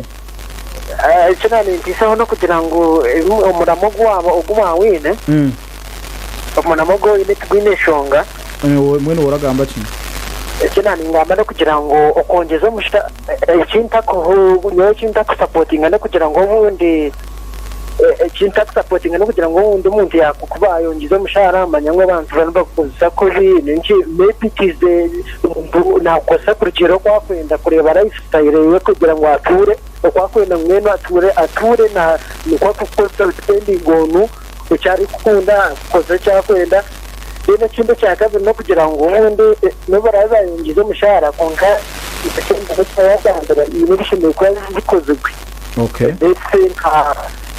Chana ni ntisa no kugira ngo umuramo gwabo oguma wine. Umuramo go ine twine shonga. Mwene uragamba ki? Chana ni ngamba no kugira ngo okongeza mushita ikinta ko nyo kinta ko supporting no kugira ngo ubundi ikinta ko supporting no kugira ngo ubundi umuntu yakukuba yongize mushara amanyangwa abantu bana bakuza ko binki maybe kize nakosa kurugero kwa kwenda kureba lifestyle yo kugira ngo ature kwa kwenda mwene ature na nikwa kukosa spending gonu ucyari kukunda koza cya kwenda dena kimbe cya kabiri no kugira ngo ubundi nubaraza yongize mushara konka okay.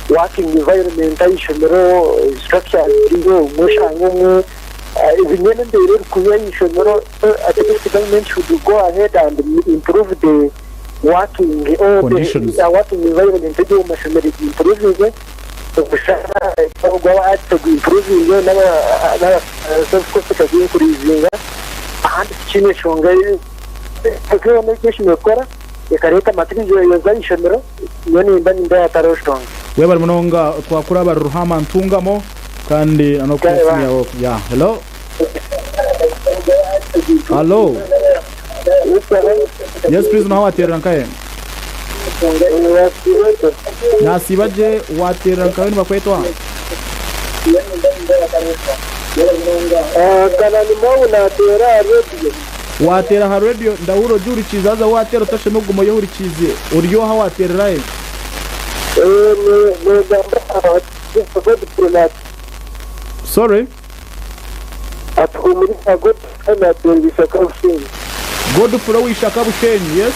Working environment ishomero structure iyo mushangu ibinyene ndere kuya ishomero at least government should go ahead and improve the working conditions. The working environment to mashomero improve kushara go at to improve iyo na self cost increasing and chine shonga kuko n'ikishimye gukora ikareka matrizo yozayishomero yoni ndani ya taroshong weba munonga twakura baruhama ntungamo kandi ano kusinya wo ya hello yes please no waterera nkaye nasibaje waterera nkaye bakwetwa kana ni mauna tera radio watera ha radio ndahuro juri kizaza watera utasheme gumo yohuri kize uryoha waterera he sorry God for we shaka bushenyi yes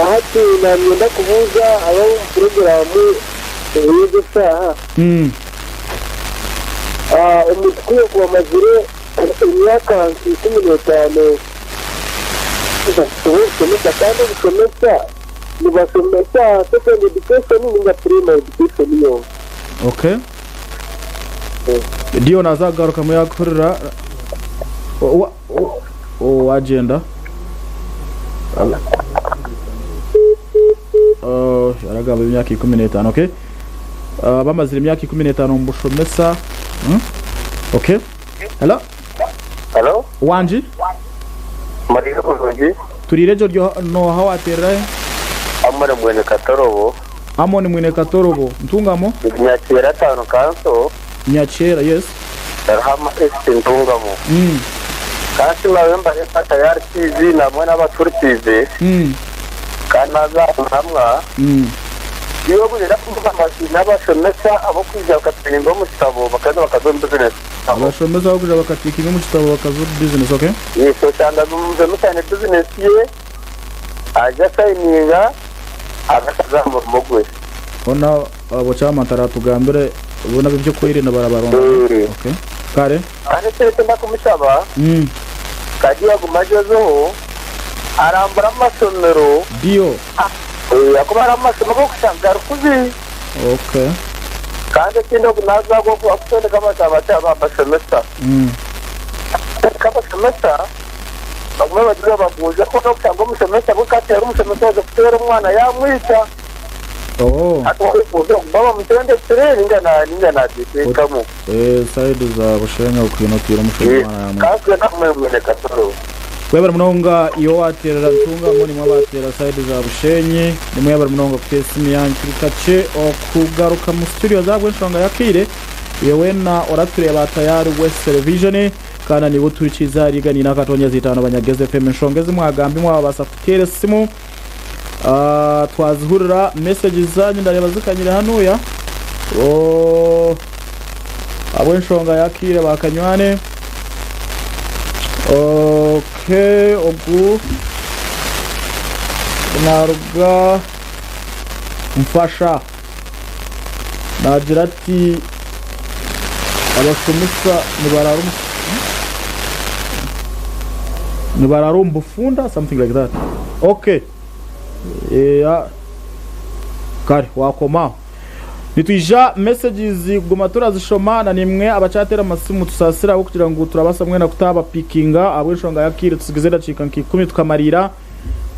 ahati namyenda kubuza abo porogaramu y'iryo saha umutwe wa mazire imyaka 15 basomesa kandi gusomesa nibasomesa second education n'inga primary education yo. Okay. Dio nazagaruka mu yakorera agenda yaragaba imyaka 15. Okay. Bamazira imyaka 15 mu Bushomesa. Okay. Hello. Wanji. Mariya Konji. Turirejo ryo no hawatera. Amara mwene Katorobo. Amoni mwene Katorobo. Ntungamo? Nyakera 5 kanso. Nyakera, yes. Darhama ntungamo. Kasi mawemba Tayari TV na mwana baturi TV. Kana za hamwa. Iyo bugera kuvuga amazina Abashomesa abo kwija bakatinga mu kitabo bakaza bakazona business. Abashomesa kuja bakatinga mu kitabo bakazona business, okay? Yeso cyangwa mumve mutane business ye. Aja sayininga agakazamba mugwe. Ona abo chama taratugambire ubona byo kwirina barabaronda. Okay. Kare? Ane tete ndakumusaba. Kagiye gumajezo arambara amasomero. Dio. Yakubara amasomo go kushangara kuzi. Okay. Kandi kindo kunaza go kwakutende kama cyaba Abashomesa. Kama Abashomesa baguma bagira babuze ko no cyangwa Abashomesa ko katera Abashomesa zo kutera umwana yamwica. Atwaye baba mutende training ngana dikamo. Side za Bushenga ukwino tira Umushomesa yamwe. Kasi nakumwe Katoro. Webara munonga iyo waterera tunga muri mwabatera side za Bushenyi ni mwebara munonga kutesimi yankirikace okugaruka mu studio zabwe nshonga yakire yewena oratureba Tayari West Television kana ni buturikiza rigani nakatonya zitano banyageze FM nshongeze mwagambi mwabasa kutere simu twazihurira messages zanyu ndareba zikanyira hano ya abo nshonga yakire bakanywane. Okay, ogu naruga mfasha nagira ati Abashomesa nibararumba something like that. Okay. Kare wakoma nitwija messages guma turazishoma na nimwe abacatera amasimu tusasira abo kugira ngo turabasamwe na kutaba pikinga abo nshonga yakire tusigeze dacika nkikumi tukamarira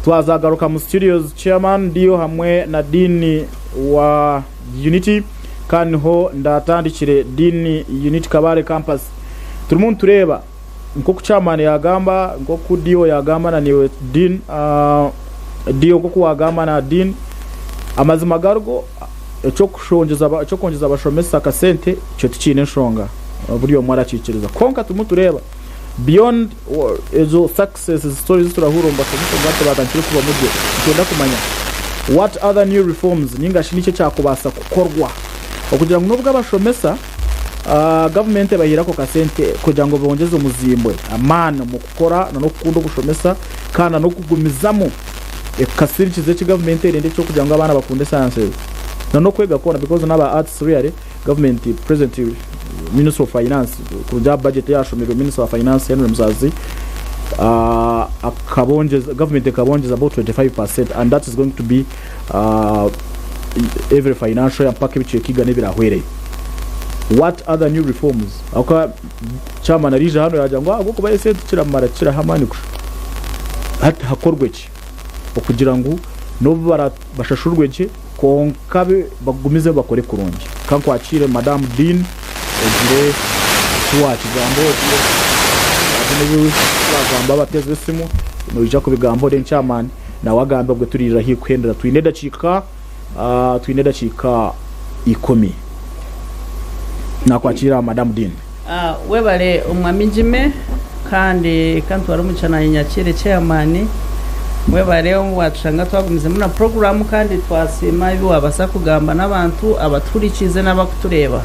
twazagaruka mu studios chairman Dio hamwe na Dini wa Unity kandi ho ndatandikire Dini Unity Kabare campus turumuntu tureba nko kuchairman yagamba nko ku Dio yagamba na niwe Din Dio nko kuwagamba na Din amazima gargo cyo kongeza Abashomesa kasente cyo tikine nshonga buriyo mwara ciciriza konka tumutureba beyond ezo success stories turahurumba kandi batankire kuba mujye cyenda kumanya what other new reforms ningashi nicyo cyakubasa gukorwa okugira ngo nubwo Abashomesa government bahira ko kasente kugira ngo bongeze umuzimbwe amana mu gukora no kundo gushomesa kana no kugumizamo kasirikize ci government rende cyo kugira ngo abana bakunde science no kwega kona because naba arts really government present Minister of Finance kuja budget yasho Minister of Finance Henry Mzazi government kabonjeza about 25% and that is going to be every financial and package kiga nebirahwere. What other new reforms aka chama na rija hano yaja ngo ago kuba ese kiramara kira hamani kusha hata hakorweki okugira ngo no bashashurweki konkabe bagumize bakore kurungi kankwakire Madam Dean ogire tuwachi gambo n'ubu bagamba bateze simu no ija kubigambo den chairman na wagamba bwo turira hikwendera twineda cika ikomi nakwakira Madam Dean webale umwamijime kandi kantwara umucana nyakire chairman mwebale wacanga twagumize muna program kandi twasema ibi wabasa kugamba n'abantu abaturikize n'abakutureba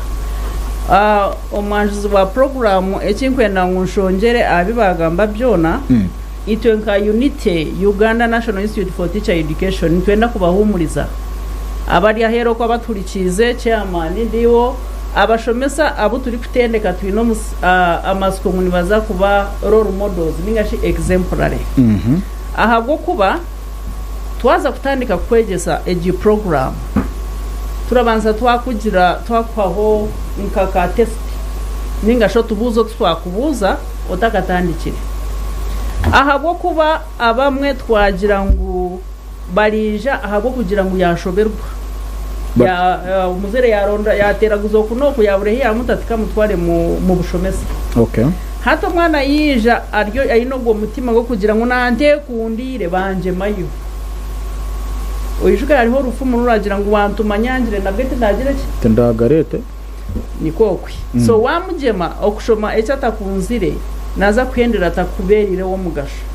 omwanjizi wa program ekinkwenda ngunshongere abibagamba byona itwe nka unite Uganda National Institute for Teacher Education twenda kubahumuriza abari ahero ko abaturikize chairman ndiwo abashomesa abo turi kutendeka twino amasiko nguni baza kuba role models ningashi exemplary ahabwo kuba twaza kutandika kwegesa edu program turabanza twakwaho nkaka test ningasho tubuzo twakubuza otakatandikire ahabwo kuba abamwe twagira ngo barija ahabwo kugira ngo yashoberwa ya umuzere yaronda yatera guzokuno kuyaburehi amutatika mutware mu bushomesa hato mwana yija aryo ayinogo mutima go kugira ngo nante kundire banje mayo oyishuka hariho rufumu ruragira ngo wantuma nyangire nabwete ndagira ki tendagarete nikokwe so wamujema okushoma ecyatakunzire naza kwendera takuberire wo mugasho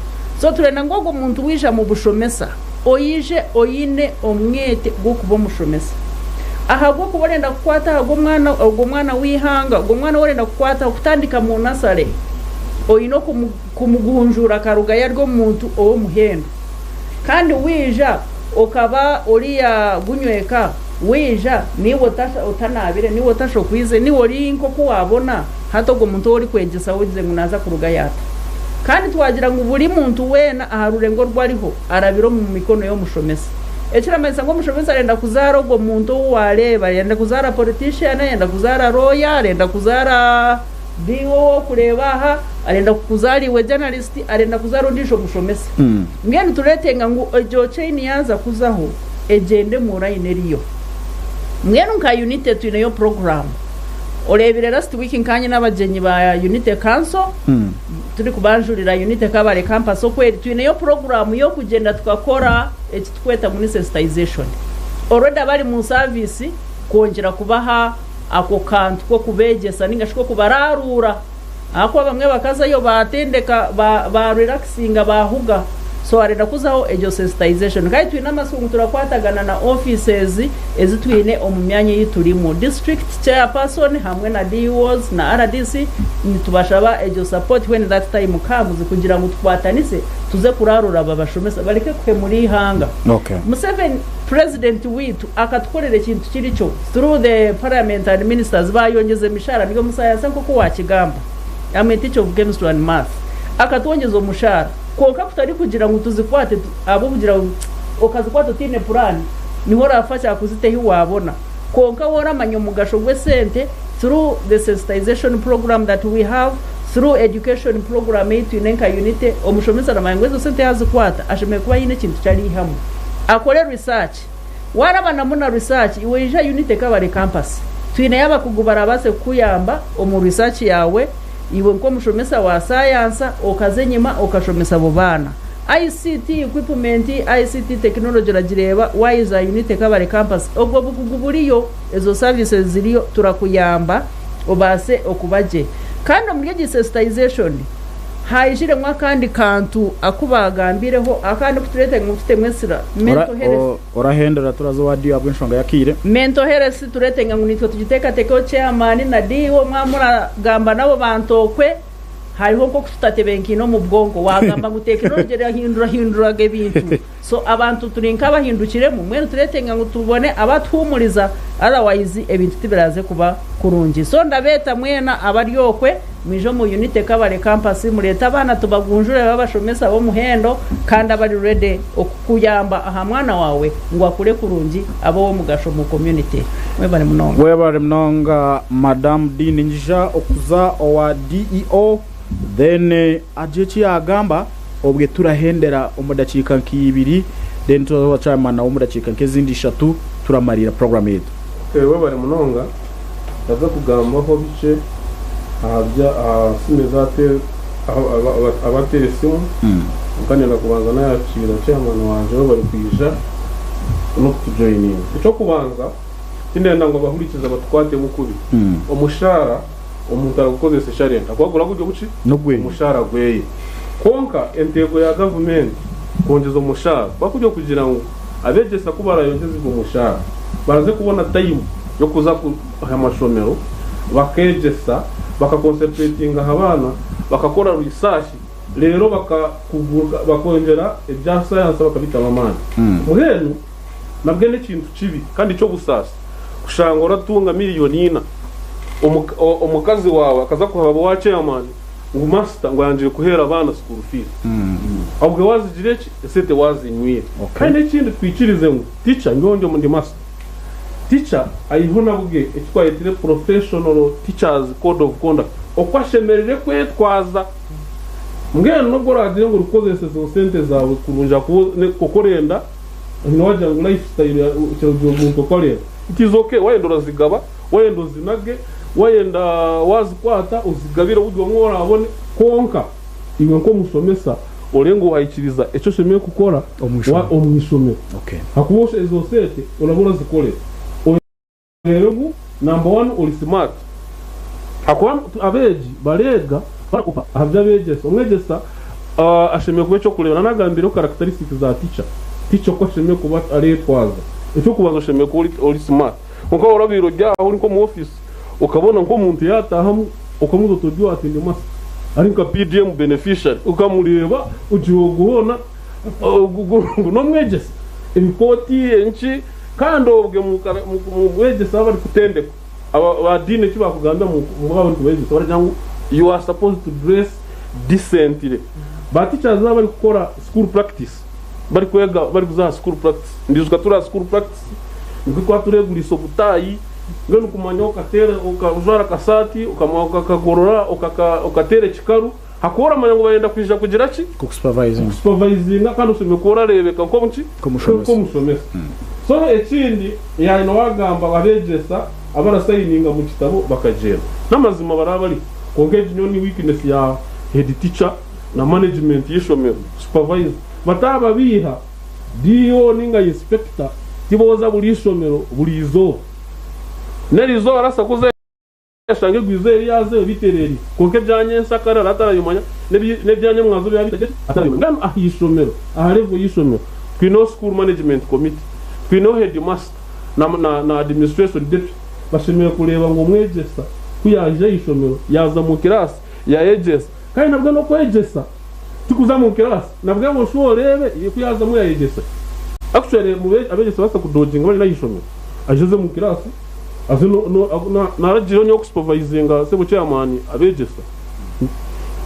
so turenda ngo umuntu wisha mu bushomesa oyije oyine omwete go kubo mushomesa ahabwo kubonenda kukwata agwo mwana wihanga agwo mwana worenda kukwata kutandika mu nasare oyino kumugunjura karuga yarwo muntu owo muhendo kandi wija okaba oriya gunyweka wija niwo utanabire niwo tashokwize niwo rinko ko wabona hato go muntu ori kwegesa wugize ngo naza kuruga yata kandi twagira ngo buri muntu wena aharurengo rwariho arabiro mu mikono yo mushomesa ekirameza ngo mushomesa arenda kuzara go muntu wareba arenda kuzara politician arenda kuzara roya arenda kuzara biwo kurebaha arenda kuzariwe journalist arenda kuzara undisho mushomesa ngene turetenga ngo ejo chain yaza kuzaho ejende murayine riyo mwene nka unite tuneyo program orebire last week nkanye n'abagenyi ba unite council turi kubanjurira unite kabare campus okweri tuneyo program yo kugenda tukakora ekitweta muri sensitization already abari mu service kongera kubaha ako kantu ko kubegesa ningashiko kubararura ako bamwe bakaza yo batendeka ba relaxinga bahuga so arenda kuzaho ejo sensitization kai twina masungu turakwatagana na offices ezitwine omumyanye yiturimo district chairperson hamwe na DOs na RDC nitubashaba ejo support when that time comes kugira ngo twatanise tuze kurarura abashomesa bareke kwe muri hanga Museveni president witu akatkorera ikintu kiricho through the parliament and ministers bayongeze mishara nigo musayansi koko wakigamba I'm a teacher of chemistry and math akatwongeza umushara konka kutari kugira ngo tuzikwate abo kugira okazikwate tine plan niho rafasha kuzitehi wabona konka wora manyomugasho gwe sente through the sensitization program that we have through education program itu inenka unite omushomesa na mangwezo sente hazikwata ashime kuba yine kintu cyari hamwe akore research warabana muna research iweja unite kabare campus twine yaba kugubara base kuyamba omu research yawe iwe nko mushomesa wa Sayansi okazenyima okashomesa abo bana ICT equipment ICT technology ragireba wise unite kabare campus ogwo bukuguburiyo ezo services ziriyo turakuyamba obase okubaje kandi muri sensitization hayishire mwa kandi kantu akubagambireho akandi kuturete ngufite mwesira mental health orahendera turazo wadi abwinshonga yakire mental health turete ngunitwe tugiteka teko chairman na diwo mwamura gamba nabo bantokwe hariho ko kutatebenki no mu bwongo wagamba gutekerongera hindura gebintu so abantu turinka bahindukire mu mwene turete ngo tubone abatuhumuriza otherwise ebintu tibiraze kuba kurungi so ndabeta mwena abaryokwe mijo mu unite kabare campus mureta abana tubagunjure babashomesa bo muhendo kandi abari ready okuyamba aha mwana wawe ngo akure kurungi abo wo mugasho mu community webare mnonga madam Dininja okuza owa DEO then ajechi agamba obwe turahendera umudakika nk'ibiri then to chairman na umudakika nk'izindi 3 turamarira program yetu webare mnonga baza kugamba ho bice abya simezate abateresimu ukanira kubanza nayakira chairman wanje bari kwija no kujoining icyo kubanza indenda ngo bahurikiza batwate mukubi omushara omuntu aragukozesa sharenta kwagura kujya buci umushara gweye konka entego ya government kongeza umushara bakujya kugira ngo abegesa kubara yongeze umushara baraze kubona time yo kuza ku amashomero bakegesa bakaconcentratinga abana bakakora research rero bakongera ibya sayansi bakabita amamana muhenu nabwe n'ikintu kibi kandi cyo gusasa ushanga uratunga miliyoni ina umukazi wawe akaza kuhaba wa chairman ngo master ngo yanjire kuhera abana school fees ahubwo wazigire esete wazinywiye kandi n'ikindi twikirize ngo teacher ngonjo mu ndi master teacher ayihona bwe etwayitire professional teachers code of conduct okwashemerere kwetwaza mbwene nubwo radire ngo rukozese zo sente zawe kurunja kukorenda ntiwajya ngo lifestyle cyangwa korera it is okay wayenda urazigaba wayenda uzinage wayenda wazikwata uzigabira buryo mwora abone konka iwe nko musomesa orengo wayikiriza eco shemeye gukora omwishome okay hakubosha izo sete urabura zikorera rero number 1 uri smart akwa abeji barega barakupa havya begesa umwegesa ashemeye kuba cyo kureba nagambira characteristics za teacher ko ashemeye kuba ari twaza icyo kubaza ashemeye ko uri smart nko urabiro rya uri ko mu office ukabona nko umuntu yatahamu ukamuzo tujyo atinde mas ari nka PDM beneficiary ukamureba ugiye guhona no mwegesa ibikoti enchi kandi obwe mu mwegesa bari kutendeka abadine kibakuganda mu babo kubegesa bari jangu you are supposed to dress decently but teachers bari gukora school practice bari kwega bari kuza school practice ndizuka tura school practice ngikwa tureguriso butayi ngeno kumanya ukatera ukazara kasati ukamwaka kagorora ukatere kikaru hakora manyango bayenda kwija kugira ki supervising kandi usumekora rebeka ko muki ko mushomesa so ekindi yaino wagamba babegesa abara signinga mu kitabo bakagera namazima barabari kongeje nyoni weakness ya head teacher na management yishomero supervisor bataba biha dio ninga inspector tiboza buri shomero buri izo nerizo arasa kuze yashange gwizeri yaze bitereri konke byanye nsakara ratarayumanya nebyanye mwazo byabitege atarayumanya ahishomero aharevo yishomero twino school management committee twino headmaster na administration deputy bashimiye kureba ngo mwegesa kuyaje yishomero yaza mu class ya egesa kandi nabwo no kwegesa tukuza mu class nabwo ngo shorebe kuyaza mu ya egesa actually mu abegesa basa kudojinga bari nayishomero ajeze mu class azo no naragiro nyo supervisinga sebo chairman abegesa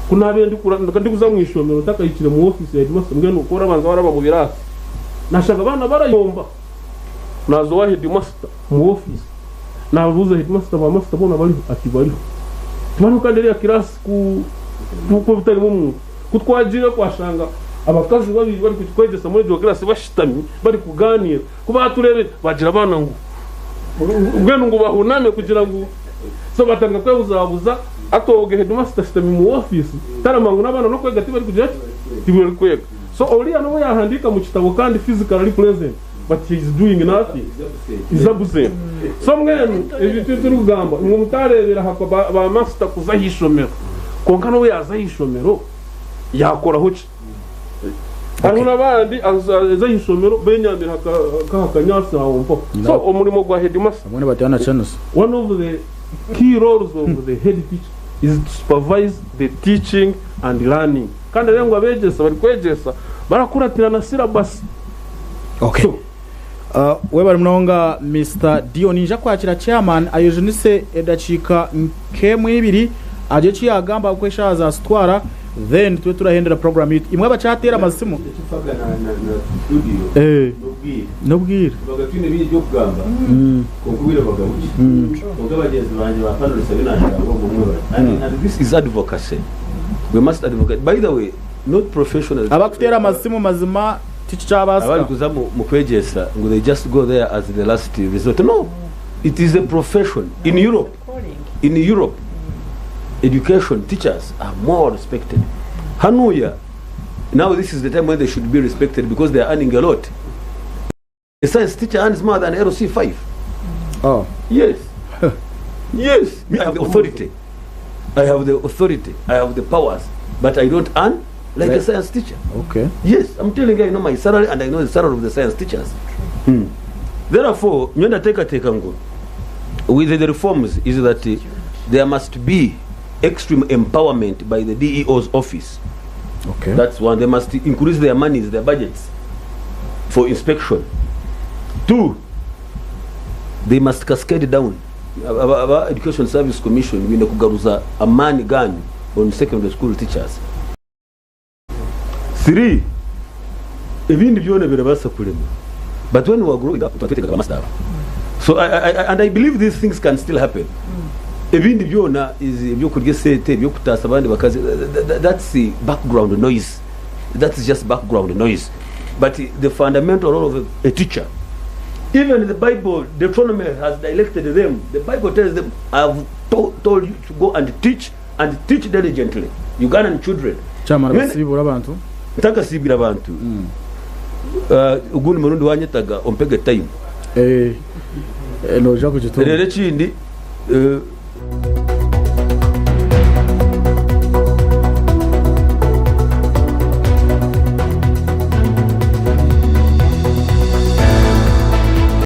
kuna bendi kandi kuza mu ishomero takayikire mu office ya headmaster mbwe no ukora banza baraba mu birasi nashaka bana barayomba nazo wa headmaster mu office nabuze headmaster ba master bona bari akibari tubano kanderia class ku bitari mu kutwajire kwashanga abakazi babiri bari kukwegesa muri class bashitami bari kuganira kuba turebe bagira bana ngo ubwenu ngo bahuname kugira ngo so batanga kwebuzabuza atoge headmaster system mu office taramangu nabana no kwega tibari kugira tibari kwega so oliya no yahandika mu kitabo kandi physically present but he is doing nothing is absent so mwenu ibyo turi kugamba ngo mutarebera hako ba master kuzahishomero konka no yazahishomero yakora hoci Aruna bandi azahishomero benyandira hakanyasa awumpo so umurimo gwa headmaster abone batana channels one of the key roles of the head teacher is to supervise the teaching and learning kandi rengo abegesa bari kwegesa barakuratira na syllabus okay so, we bari mnonga Mr. Dionija kwakira chairman ayojenise edachika nkemwe ibiri aje cyagamba kwesha za stwara then tuwe turahendera program it imwe bacatera amasimu nobwira bagatwine bije byo kugamba kokubira bagabuki ngo bageze banje bapanurisa binashaka ngo mumwe and this is advocacy we must advocate by the way not professional abakutera amasimu mazima tichicabasa abari kuza mu kwegesa ngo they just go there as the last resort no it is a profession in Europe education teachers are more respected hanuya now this is the time when they should be respected because they are earning a lot a science teacher earns more than RC5 oh yes yes I have the authority I have the powers but I don't earn like a science teacher okay yes I'm telling you I know my salary and I know the salary of the science teachers therefore nyenda take ngo with the reforms is that there must be extreme empowerment by the DEO's office Okay. That's one. They must increase their monies, their budgets for inspection. 2, they must cascade down. Our Education Service Commission we kugaruza amani gani on secondary school teachers. 3, ibindi byone birabasa kulema. But when we are growing up, tutafika master. So I believe these things can still happen. Ibindi byona is byo kurya sete byo kutasa abandi bakazi. That's the background noise. That is just background noise. But the fundamental role of a teacher, even in the Bible, Deuteronomy has directed them. The Bible tells them, "I've told you to go and teach diligently." Ugandan children. Chama basibura abantu. Takasibira abantu. Ugundi murundi wanyetaga ompege time. No jako chito. Rero chindi